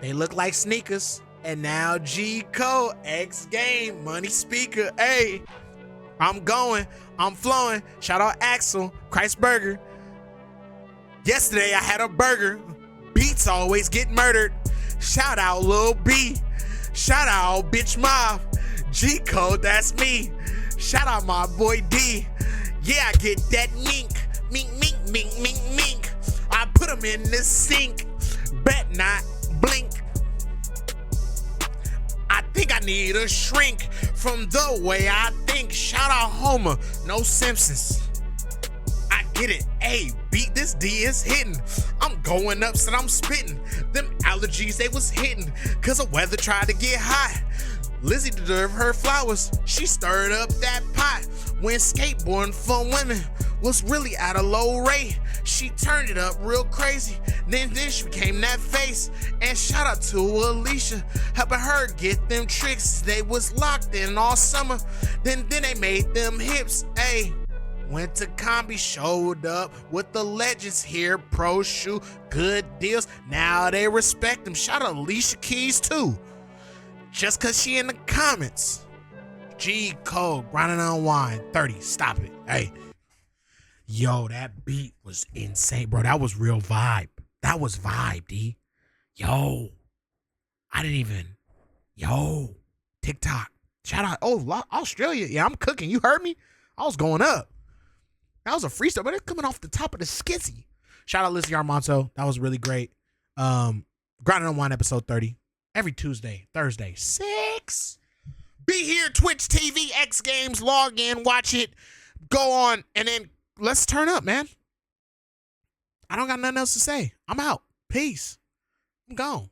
S1: They look like sneakers. And now G Code, XGames, money speaker. Hey, I'm going, I'm flowing. Shout out Axel, Christ Burger. Yesterday I had a burger. Beats always get murdered. Shout out Lil B. Shout out Bitch Mob. G Code, that's me. Shout out my boy D. Yeah, I get that mink. Mink, mink, mink, mink, mink. I put him in the sink. Bet not blink. I think I need a shrink from the way I think. Shout out Homer, no Simpsons. I get it. Hey, beat this D is hitting. I'm going up, so I'm spitting. Them allergies, they was hitting. Cause the weather tried to get hot. Lizzie deserved her flowers. She stirred up that pot. When skateboarding for women was really at a low rate, she turned it up real crazy. Then she became that face. And shout out to Alicia, helping her get them tricks. They was locked in all summer. Then they made them hips. Ayy. Went to Combi, showed up with the legends here. Pro shoe, good deals. Now they respect them. Shout out Alicia Keys too. Just cause she in the comments. G Code, Grind and Unwind, 30, stop it. Hey. Yo, that beat was insane, bro. That was real vibe. That was vibe, D. Yo. I didn't even. Yo. TikTok. Shout out. Oh, Australia. Yeah, I'm cooking. You heard me? I was going up. That was a freestyle, but it's coming off the top of the skizzy. Shout out Lizzie Armanto. That was really great. Grind and Unwind episode 30. Every Tuesday, Thursday, 6. Be here, Twitch TV, XGames, log in, watch it, go on, and then let's turn up, man. I don't got nothing else to say. I'm out. Peace. I'm gone.